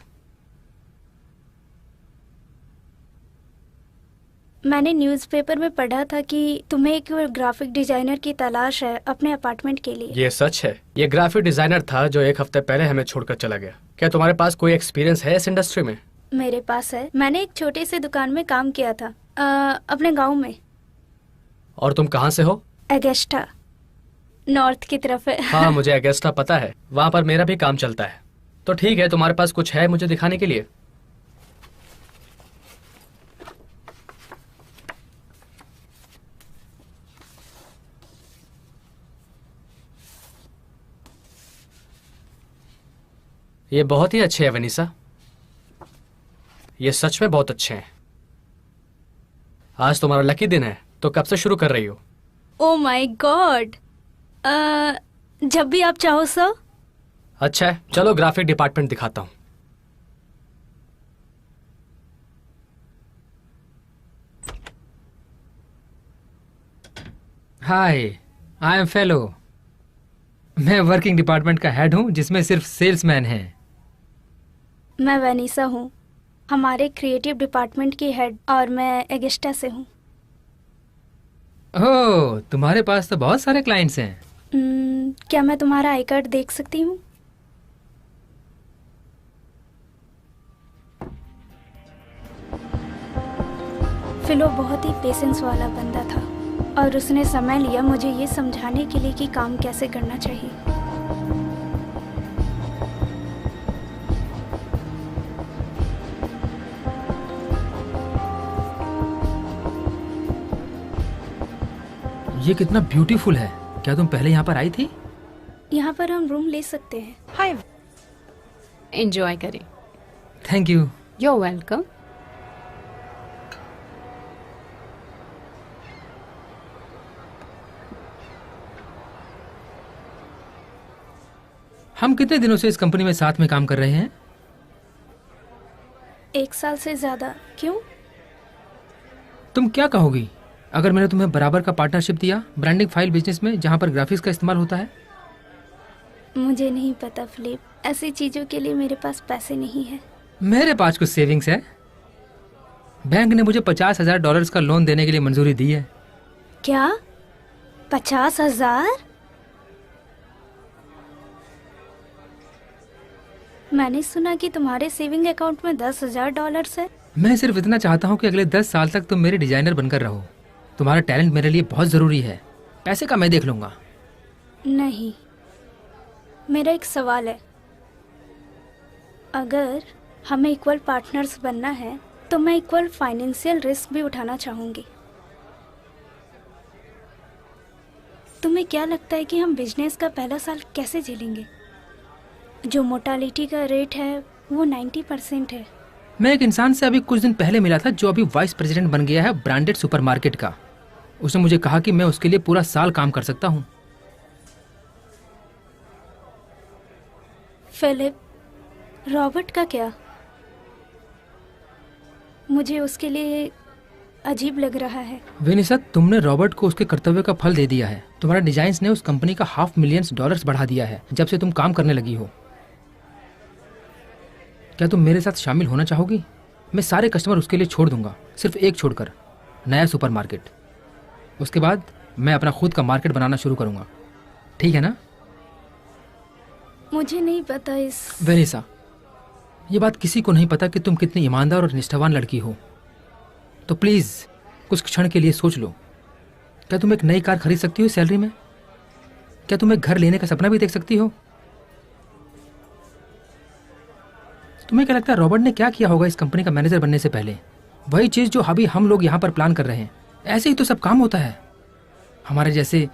मैंने न्यूज़पेपर में पढ़ा था कि तुम्हें एक ग्राफिक डिजाइनर की तलाश है अपने अपार्टमेंट के लिए। ये सच है। ये ग्राफिक डिजाइनर था जो एक हफ्ते पहले हमें छोड़कर चला गया। क्या तुम्हारे पास कोई एक्सपीरियंस है इस इंडस्ट्री में? मेरे पास है। मैंने एक छोटे से दुकान में काम किया था अपने गांव में। और तुम कहाँ से हो? एगेस्टा, नॉर्थ की तरफ है। हाँ, मुझे अगेस्टा पता है। वहाँ पर मेरा भी काम चलता है। तो ठीक है, तुम्हारे पास कुछ है मुझे दिखाने के लिए? ये बहुत ही अच्छे हैं वेनिसा। ये सच में बहुत अच्छे हैं। आज तुम्हारा लकी दिन है, तो कब से शुरू कर रही हो? ओ माय गॉड, जब भी आप चाहो सर। अच्छा है, चलो ग्राफिक डिपार्टमेंट दिखाता हूँ। हाय, आई एम फेलो। मैं वर्किंग डिपार्टमेंट का हेड हूँ जिसमें सिर्फ सेल्समैन हैं। मैं वेनिसा हूँ, हमारे क्रिएटिव डिपार्टमेंट की हेड, और मैं एगेस्टा से हूँ। ओह, तुम्हारे पास तो बहुत सारे क्लाइंट्स हैं। क्या मैं तुम्हारा आई कार्ड देख सकती हूँ? फिलो बहुत ही पेशेंस वाला बंदा था और उसने समय लिया मुझे ये समझाने के लिए कि काम कैसे करना चाहिए। ये कितना ब्यूटीफुल है। क्या तुम पहले यहाँ पर आई थी? यहाँ पर हम रूम ले सकते हैं। हाय, एंजॉय करें। Thank you. You are welcome. हम कितने दिनों से इस कंपनी में साथ में काम कर रहे हैं? 1 साल से ज्यादा। क्यों? तुम क्या कहोगी अगर मैंने तुम्हें बराबर का पार्टनरशिप दिया ब्रांडिंग फाइल बिजनेस में जहाँ पर ग्राफिक्स का इस्तेमाल होता है? मुझे नहीं पता फिलिप, ऐसी चीजों के लिए मेरे पास पैसे नहीं है। मेरे पास कुछ सेविंग्स है। बैंक ने मुझे $50,000 का लोन देने के लिए मंजूरी दी है। क्या? 50,000? मैंने सुना कि तुम्हारे सेविंग अकाउंट में $10,000 है। मैं सिर्फ इतना चाहता हूँ कि अगले 10 साल तक तुम मेरे डिजाइनर बनकर रहो। तुम्हारा टैलेंट मेरे लिए बहुत जरूरी है। पैसे का मैं देख लूंगा। नहीं, मेरा एक सवाल है। अगर हमें इक्वल पार्टनर्स बनना है तो मैं इक्वल फाइनेंशियल रिस्क भी उठाना चाहूंगी। तुम्हें क्या लगता है कि हम बिजनेस का पहला साल कैसे झेलेंगे? जो मोर्टालिटी का रेट है वो 90% है। मैं एक इंसान से अभी कुछ दिन पहले मिला था जो अभी वाइस प्रेसिडेंट बन गया है ब्रांडेड सुपरमार्केट का। उसने मुझे कहा कि मैं उसके लिए पूरा साल काम कर सकता हूँ। फिलिप, रॉबर्ट का क्या? मुझे उसके लिए अजीब लग रहा है। वेनिसा, तुमने रॉबर्ट को उसके कर्तव्य का फल दे दिया है। तुम्हारा डिजाइन्स ने उस कंपनी का $500,000 बढ़ा दिया है जब से तुम काम करने लगी हो। क्या तुम मेरे साथ शामिल होना चाहोगी? मैं सारे कस्टमर उसके लिए छोड़ दूंगा, सिर्फ एक छोड़कर, नया सुपरमार्केट। उसके बाद मैं अपना खुद का मार्केट बनाना शुरू करूंगा। ठीक है ना? मुझे नहीं पता इस। वेनिसा, ये बात किसी को नहीं पता कि तुम कितनी ईमानदार और निष्ठावान लड़की हो। तो प्लीज कुछ क्षण के लिए सोच लो। क्या तुम एक नई कार खरीद सकती हो सैलरी में? क्या तुम एक घर लेने का सपना भी देख सकती हो? तुम्हें क्या लगता है रॉबर्ट ने क्या किया होगा इस कंपनी का मैनेजर बनने से पहले? वही चीज जो अभी हम लोग यहाँ पर प्लान कर रहे हैं। ऐसे ही तो सब काम होता है हमारे जैसे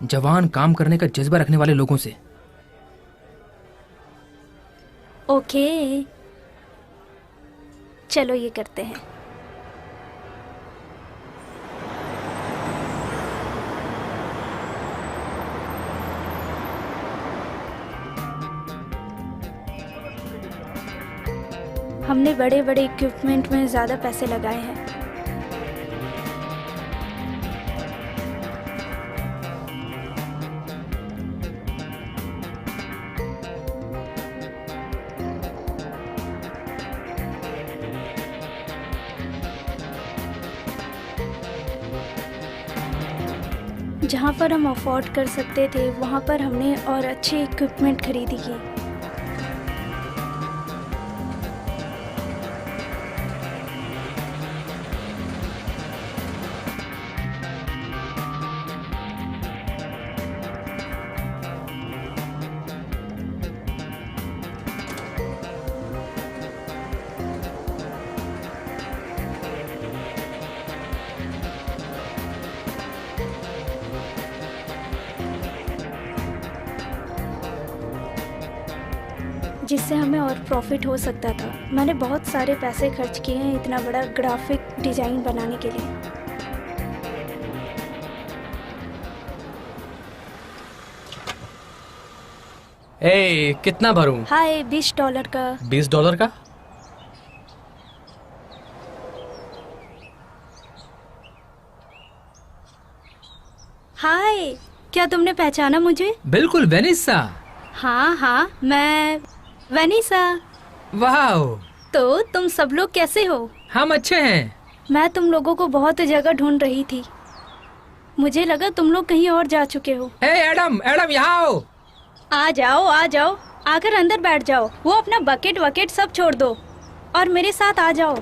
जवान काम करने का जज्बा रखने वाले लोगों से। ओके, चलो ये करते हैं। हमने बड़े बड़े इक्विपमेंट में ज़्यादा पैसे लगाए हैं। जहाँ पर हम अफोर्ड कर सकते थे वहाँ पर हमने और अच्छे इक्विपमेंट खरीदी की। जिससे हमें और प्रॉफिट हो सकता था। मैंने बहुत सारे पैसे खर्च किए हैं इतना बड़ा ग्राफिक डिज़ाइन बनाने के लिए। ए, कितना भरूं? हाय, $20 का। $20 का? हाय, क्या तुमने पहचाना मुझे? बिल्कुल वेनिसा। हाँ हाँ, मैं वेनिसा। वाह, तो तुम सब लोग कैसे हो? हम अच्छे हैं। मैं तुम लोगों को बहुत जगह ढूंढ रही थी। मुझे लगा तुम लोग कहीं और जा चुके हो। ए एडम, एडम यहाँ आओ। आ जाओ आ जाओ, आकर अंदर बैठ जाओ। वो अपना बकेट वकेट सब छोड़ दो और मेरे साथ आ जाओ।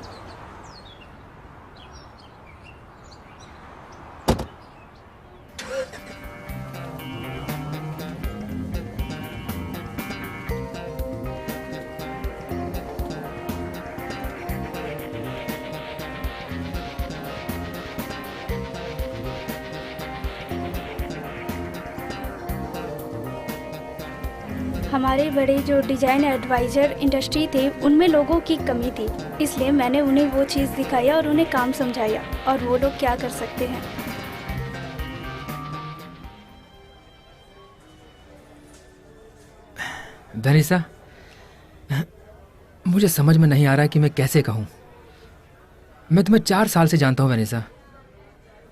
हमारे बड़े जो डिजाइन एडवाइजर इंडस्ट्री थे उनमें लोगों की कमी थी, इसलिए मैंने उन्हें वो चीज़ दिखाया और उन्हें काम समझाया और वो लोग क्या कर सकते हैं। वेनिसा, मुझे समझ में नहीं आ रहा कि मैं कैसे कहूँ। मैं तुम्हें 4 साल से जानता हूँ वेनिसा।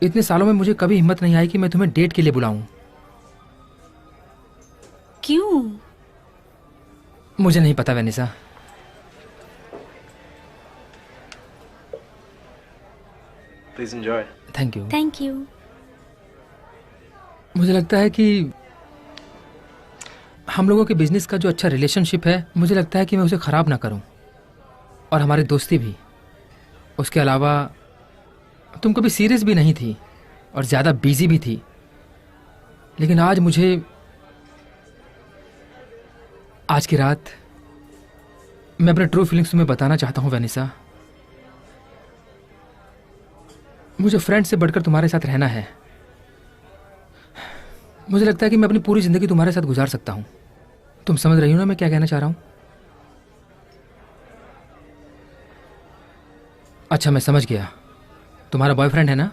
इतने सालों में मुझे कभी हिम्मत नहीं आई कि मैं तुम्हें डेट के लिए बुलाऊं। क्यों? मुझे नहीं पता वेनिसा। Please enjoy. Thank you. Thank you. मुझे लगता है कि हम लोगों के बिजनेस का जो अच्छा रिलेशनशिप है, मुझे लगता है कि मैं उसे ख़राब ना करूं, और हमारी दोस्ती भी। उसके अलावा तुम कभी सीरियस भी नहीं थी और ज़्यादा बिजी भी थी, लेकिन आज की रात मैं अपने ट्रू फीलिंग्स तुम्हें बताना चाहता हूँ वेनिसा। मुझे फ्रेंड से बढ़कर तुम्हारे साथ रहना है। मुझे लगता है कि मैं अपनी पूरी जिंदगी तुम्हारे साथ गुजार सकता हूं। तुम समझ रही हो ना मैं क्या कहना चाह रहा हूं? अच्छा, मैं समझ गया। तुम्हारा बॉयफ्रेंड है ना?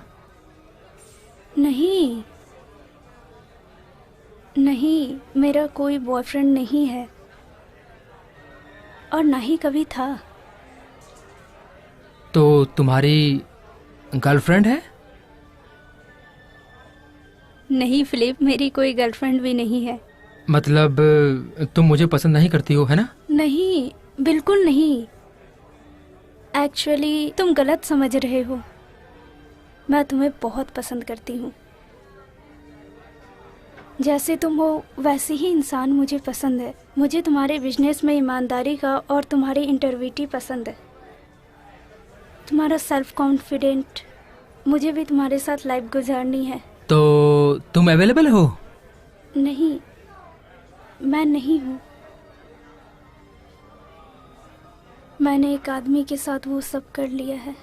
नहीं नहीं, मेरा कोई बॉयफ्रेंड नहीं है और ना ही कभी था। तो तुम्हारी गर्लफ्रेंड है? नहीं फिलिप, मेरी कोई गर्लफ्रेंड भी नहीं है। मतलब तुम मुझे पसंद नहीं करती हो, है ना? नहीं, बिल्कुल नहीं। एक्चुअली तुम गलत समझ रहे हो। मैं तुम्हें बहुत पसंद करती हूँ। जैसे तुम हो वैसे ही इंसान मुझे पसंद है। मुझे तुम्हारे बिजनेस में ईमानदारी का और तुम्हारी इंटेग्रिटी पसंद है, तुम्हारा सेल्फ कॉन्फिडेंट। मुझे भी तुम्हारे साथ लाइफ गुजारनी है। तो तुम अवेलेबल हो? नहीं, मैं नहीं हूँ। मैंने एक आदमी के साथ वो सब कर लिया है।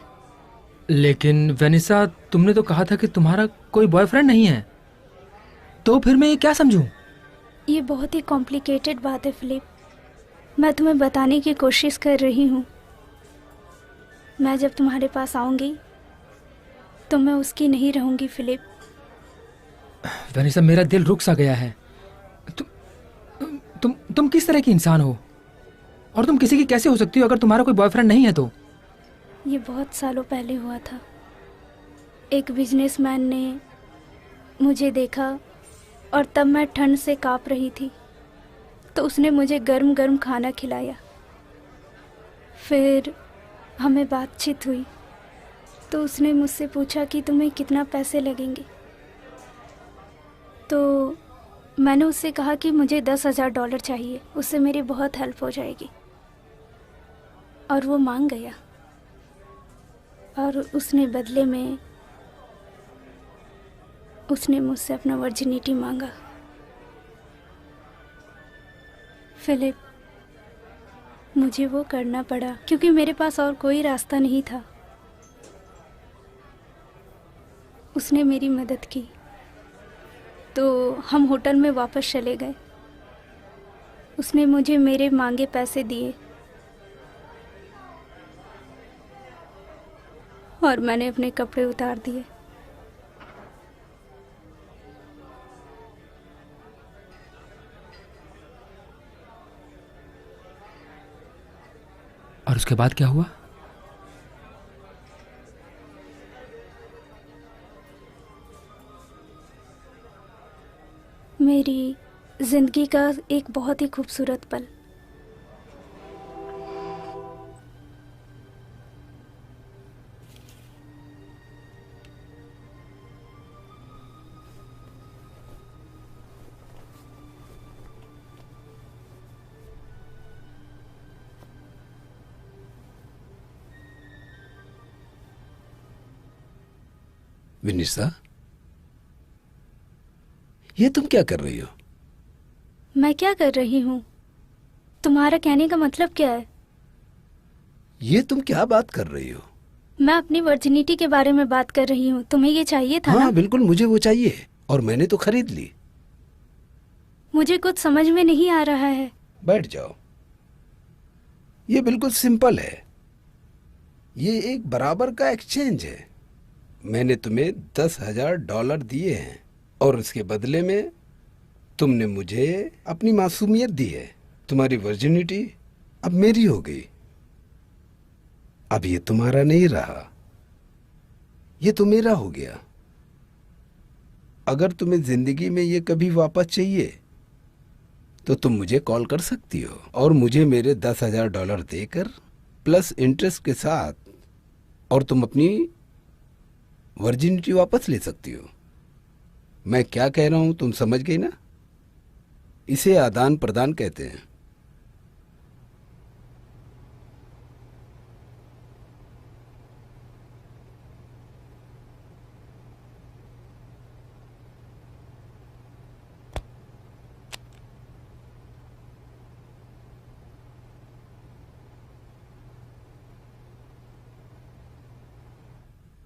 लेकिन वेनिसा, तुमने तो कहा था कि तुम्हारा कोई बॉयफ्रेंड नहीं है, तो फिर मैं ये क्या समझूं? ये बहुत ही कॉम्प्लिकेटेड बात है फिलिप। मैं तुम्हें बताने की कोशिश कर रही हूँ। मैं जब तुम्हारे पास आऊंगी तो मैं उसकी नहीं रहूंगी फिलिप। वेनिसा, मेरा दिल रुक सा गया है। तुम किस तरह की इंसान हो और तुम किसी की कैसे हो सकती हो अगर तुम्हारा कोई बॉयफ्रेंड नहीं है तो? ये बहुत सालों पहले हुआ था। एक बिजनेसमैन ने मुझे देखा और तब मैं ठंड से काँप रही थी, तो उसने मुझे गर्म गर्म खाना खिलाया। फिर हमें बातचीत हुई तो उसने मुझसे पूछा कि तुम्हें कितना पैसे लगेंगे। तो मैंने उससे कहा कि मुझे $10,000 चाहिए, उससे मेरी बहुत हेल्प हो जाएगी। और वो मान गया और उसने बदले में उसने मुझसे अपना वर्जिनिटी मांगा। फिलिप, मुझे वो करना पड़ा क्योंकि मेरे पास और कोई रास्ता नहीं था। उसने मेरी मदद की तो हम होटल में वापस चले गए। उसने मुझे मेरे मांगे पैसे दिए और मैंने अपने कपड़े उतार दिए। और उसके बाद क्या हुआ? मेरी जिंदगी का एक बहुत ही खूबसूरत पल। विनिसा, ये तुम क्या कर रही हो? मैं क्या कर रही हूँ? तुम्हारा कहने का मतलब क्या है? ये तुम क्या बात कर रही हो? मैं अपनी वर्जिनिटी के बारे में बात कर रही हूँ। तुम्हें ये चाहिए था हाँ ना? बिल्कुल, मुझे वो चाहिए और मैंने तो खरीद ली। मुझे कुछ समझ में नहीं आ रहा है। बैठ जाओ। ये बिल्कुल सिंपल है। ये एक बराबर का एक्सचेंज है। मैंने तुम्हें $10,000 दिए हैं और उसके बदले में तुमने मुझे अपनी मासूमियत दी है। तुम्हारी वर्जिनिटी अब मेरी हो गई। अब ये तुम्हारा नहीं रहा, ये तो मेरा हो गया। अगर तुम्हें जिंदगी में ये कभी वापस चाहिए तो तुम मुझे कॉल कर सकती हो और मुझे मेरे $10,000 देकर प्लस इंटरेस्ट के साथ, और तुम अपनी वर्जिनिटी वापस ले सकती हो। मैं क्या कह रहा हूं तुम समझ गई ना? इसे आदान प्रदान कहते हैं।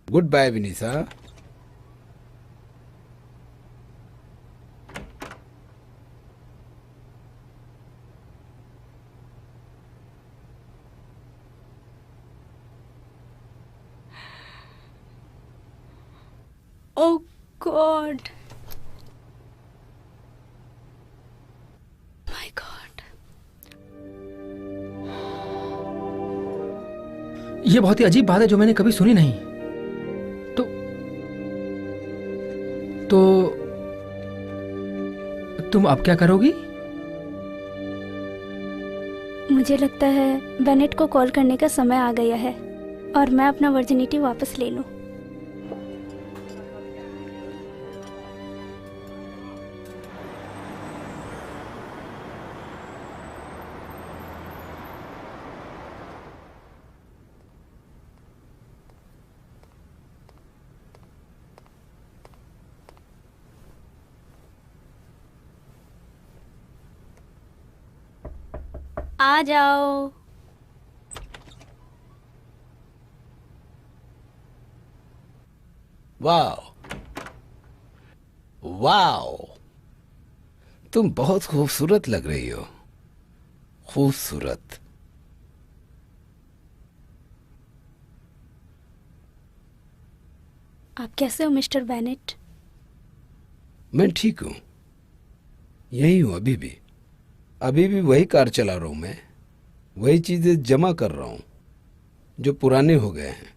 Goodbye Vanessa. Oh God. My God. ये बहुत ही अजीब बात है जो मैंने कभी सुनी नहीं। तो तुम अब क्या करोगी? मुझे लगता है बेनेट को कॉल करने का समय आ गया है और मैं अपना वर्जिनिटी वापस ले लूं। आ जाओ। वाओ वाओ, तुम बहुत खूबसूरत लग रही हो। खूबसूरत। आप कैसे हो मिस्टर बेनेट? मैं ठीक हूं, यही हूं अभी भी वही कार चला रहा हूं मैं। वही चीजें जमा कर रहा हूँ जो पुराने हो गए हैं।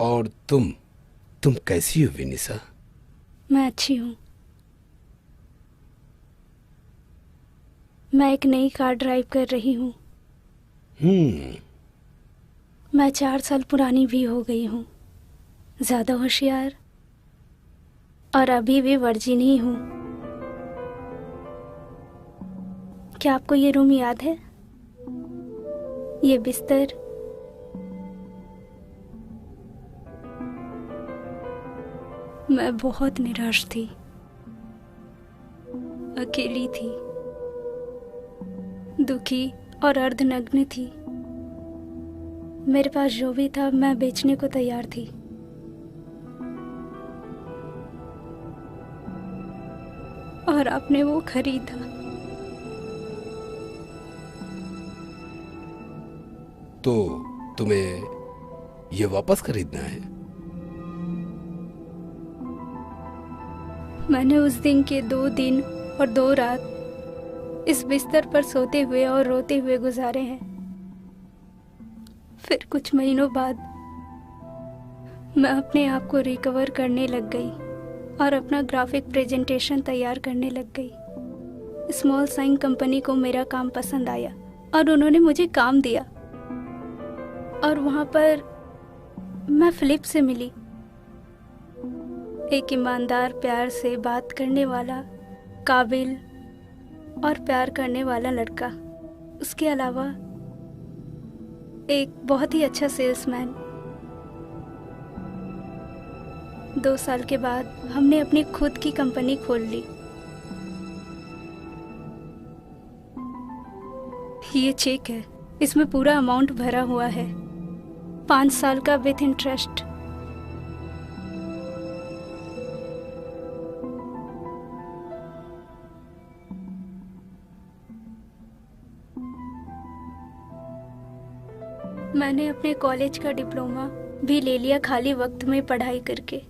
और तुम कैसी हो विनिसा? मैं अच्छी हूँ। मैं एक नई कार ड्राइव कर रही हूँ। मैं 4 साल पुरानी भी हो गई हूँ, ज्यादा होशियार, और अभी भी वर्जिन ही हूँ। क्या आपको ये रूम याद है? ये बिस्तर, मैं बहुत निराश थी, अकेली थी, दुखी और अर्धनग्न थी। मेरे पास जो भी था मैं बेचने को तैयार थी। और आपने वो खरीदा। तो तुम्हें ये वापस खरीदना है? मैंने उस दिन के 2 दिन और 2 रात इस बिस्तर पर सोते हुए और रोते हुए गुजारे हैं। फिर कुछ महीनों बाद मैं अपने आप को रिकवर करने लग गई और अपना ग्राफिक प्रेजेंटेशन तैयार करने लग गई। स्मॉल साइन कंपनी को मेरा काम पसंद आया और उन्होंने मुझे काम दिया। और वहां पर मैं फिलिप से मिली, एक ईमानदार, प्यार से बात करने वाला, काबिल और प्यार करने वाला लड़का। उसके अलावा एक बहुत ही अच्छा सेल्समैन। 2 साल के बाद हमने अपनी खुद की कंपनी खोल ली। ये चेक है, इसमें पूरा अमाउंट भरा हुआ है, 5 साल का विथ इंटरेस्ट। मैंने अपने कॉलेज का डिप्लोमा भी ले लिया खाली वक्त में पढ़ाई करके।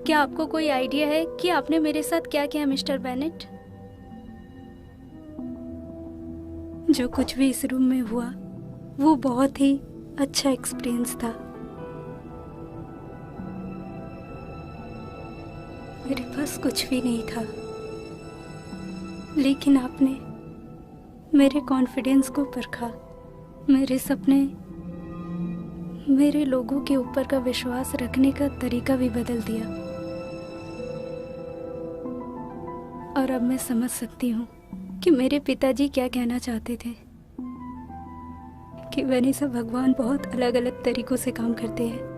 क्या आपको कोई आइडिया है कि आपने मेरे साथ क्या किया मिस्टर बेनेट? जो कुछ भी इस रूम में हुआ वो बहुत ही अच्छा एक्सपीरियंस था। मेरे पास कुछ भी नहीं था, लेकिन आपने मेरे कॉन्फिडेंस को परखा, मेरे सपने, मेरे लोगों के ऊपर का विश्वास रखने का तरीका भी बदल दिया। और अब मैं समझ सकती हूँ कि मेरे पिताजी क्या कहना चाहते थे, कि वेनिसा भगवान बहुत अलग अलग तरीकों से काम करते हैं।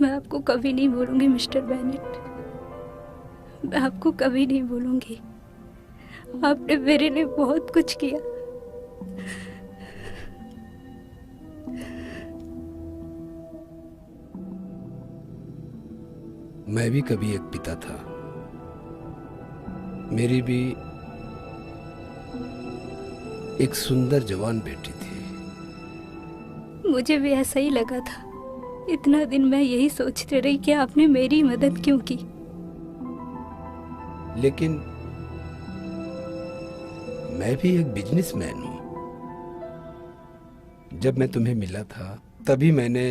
मैं आपको कभी नहीं भूलूंगी मिस्टर बेनेट, मैं आपको कभी नहीं भूलूंगी। आपने मेरे लिए बहुत कुछ किया। मैं भी कभी एक पिता था। मेरी भी एक सुंदर जवान बेटी थी। मुझे भी ऐसा ही लगा था। इतना दिन मैं यही सोचती रही कि आपने मेरी मदद क्यों की। लेकिन मैं भी एक बिजनेसमैन हूं। जब मैं तुम्हें मिला था तभी मैंने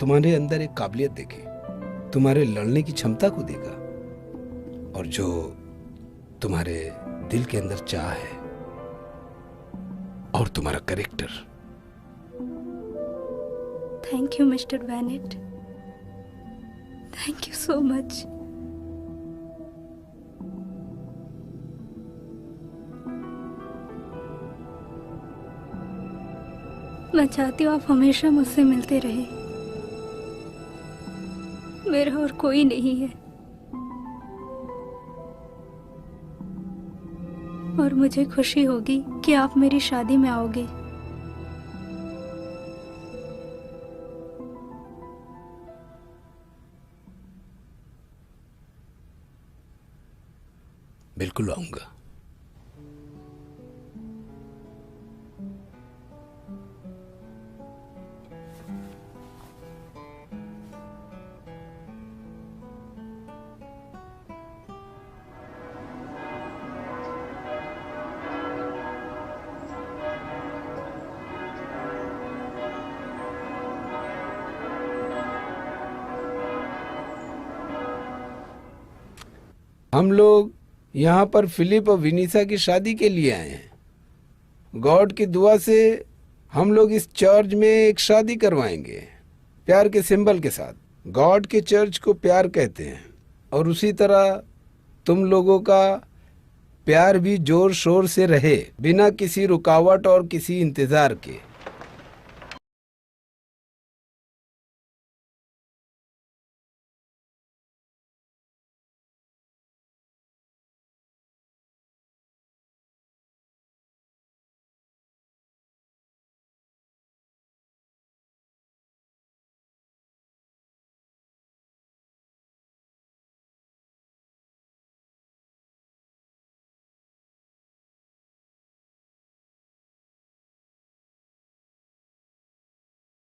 तुम्हारे अंदर एक काबिलियत देखी, तुम्हारे लड़ने की क्षमता को देखा, और जो तुम्हारे दिल के अंदर चाह है, और तुम्हारा character. Thank you mister Bennett, thank you so much. मैं चाहती हूँ आप हमेशा मुझसे मिलते रहे। मेरा और कोई नहीं है, और मुझे खुशी होगी कि आप मेरी शादी में आओगे। बिल्कुल आऊंगा। हम लोग यहाँ पर फिलिप और विनीसा की शादी के लिए आए हैं। गॉड की दुआ से हम लोग इस चर्च में एक शादी करवाएंगे, प्यार के सिंबल के साथ। गॉड के चर्च को प्यार कहते हैं, और उसी तरह तुम लोगों का प्यार भी जोर शोर से रहे, बिना किसी रुकावट और किसी इंतजार के।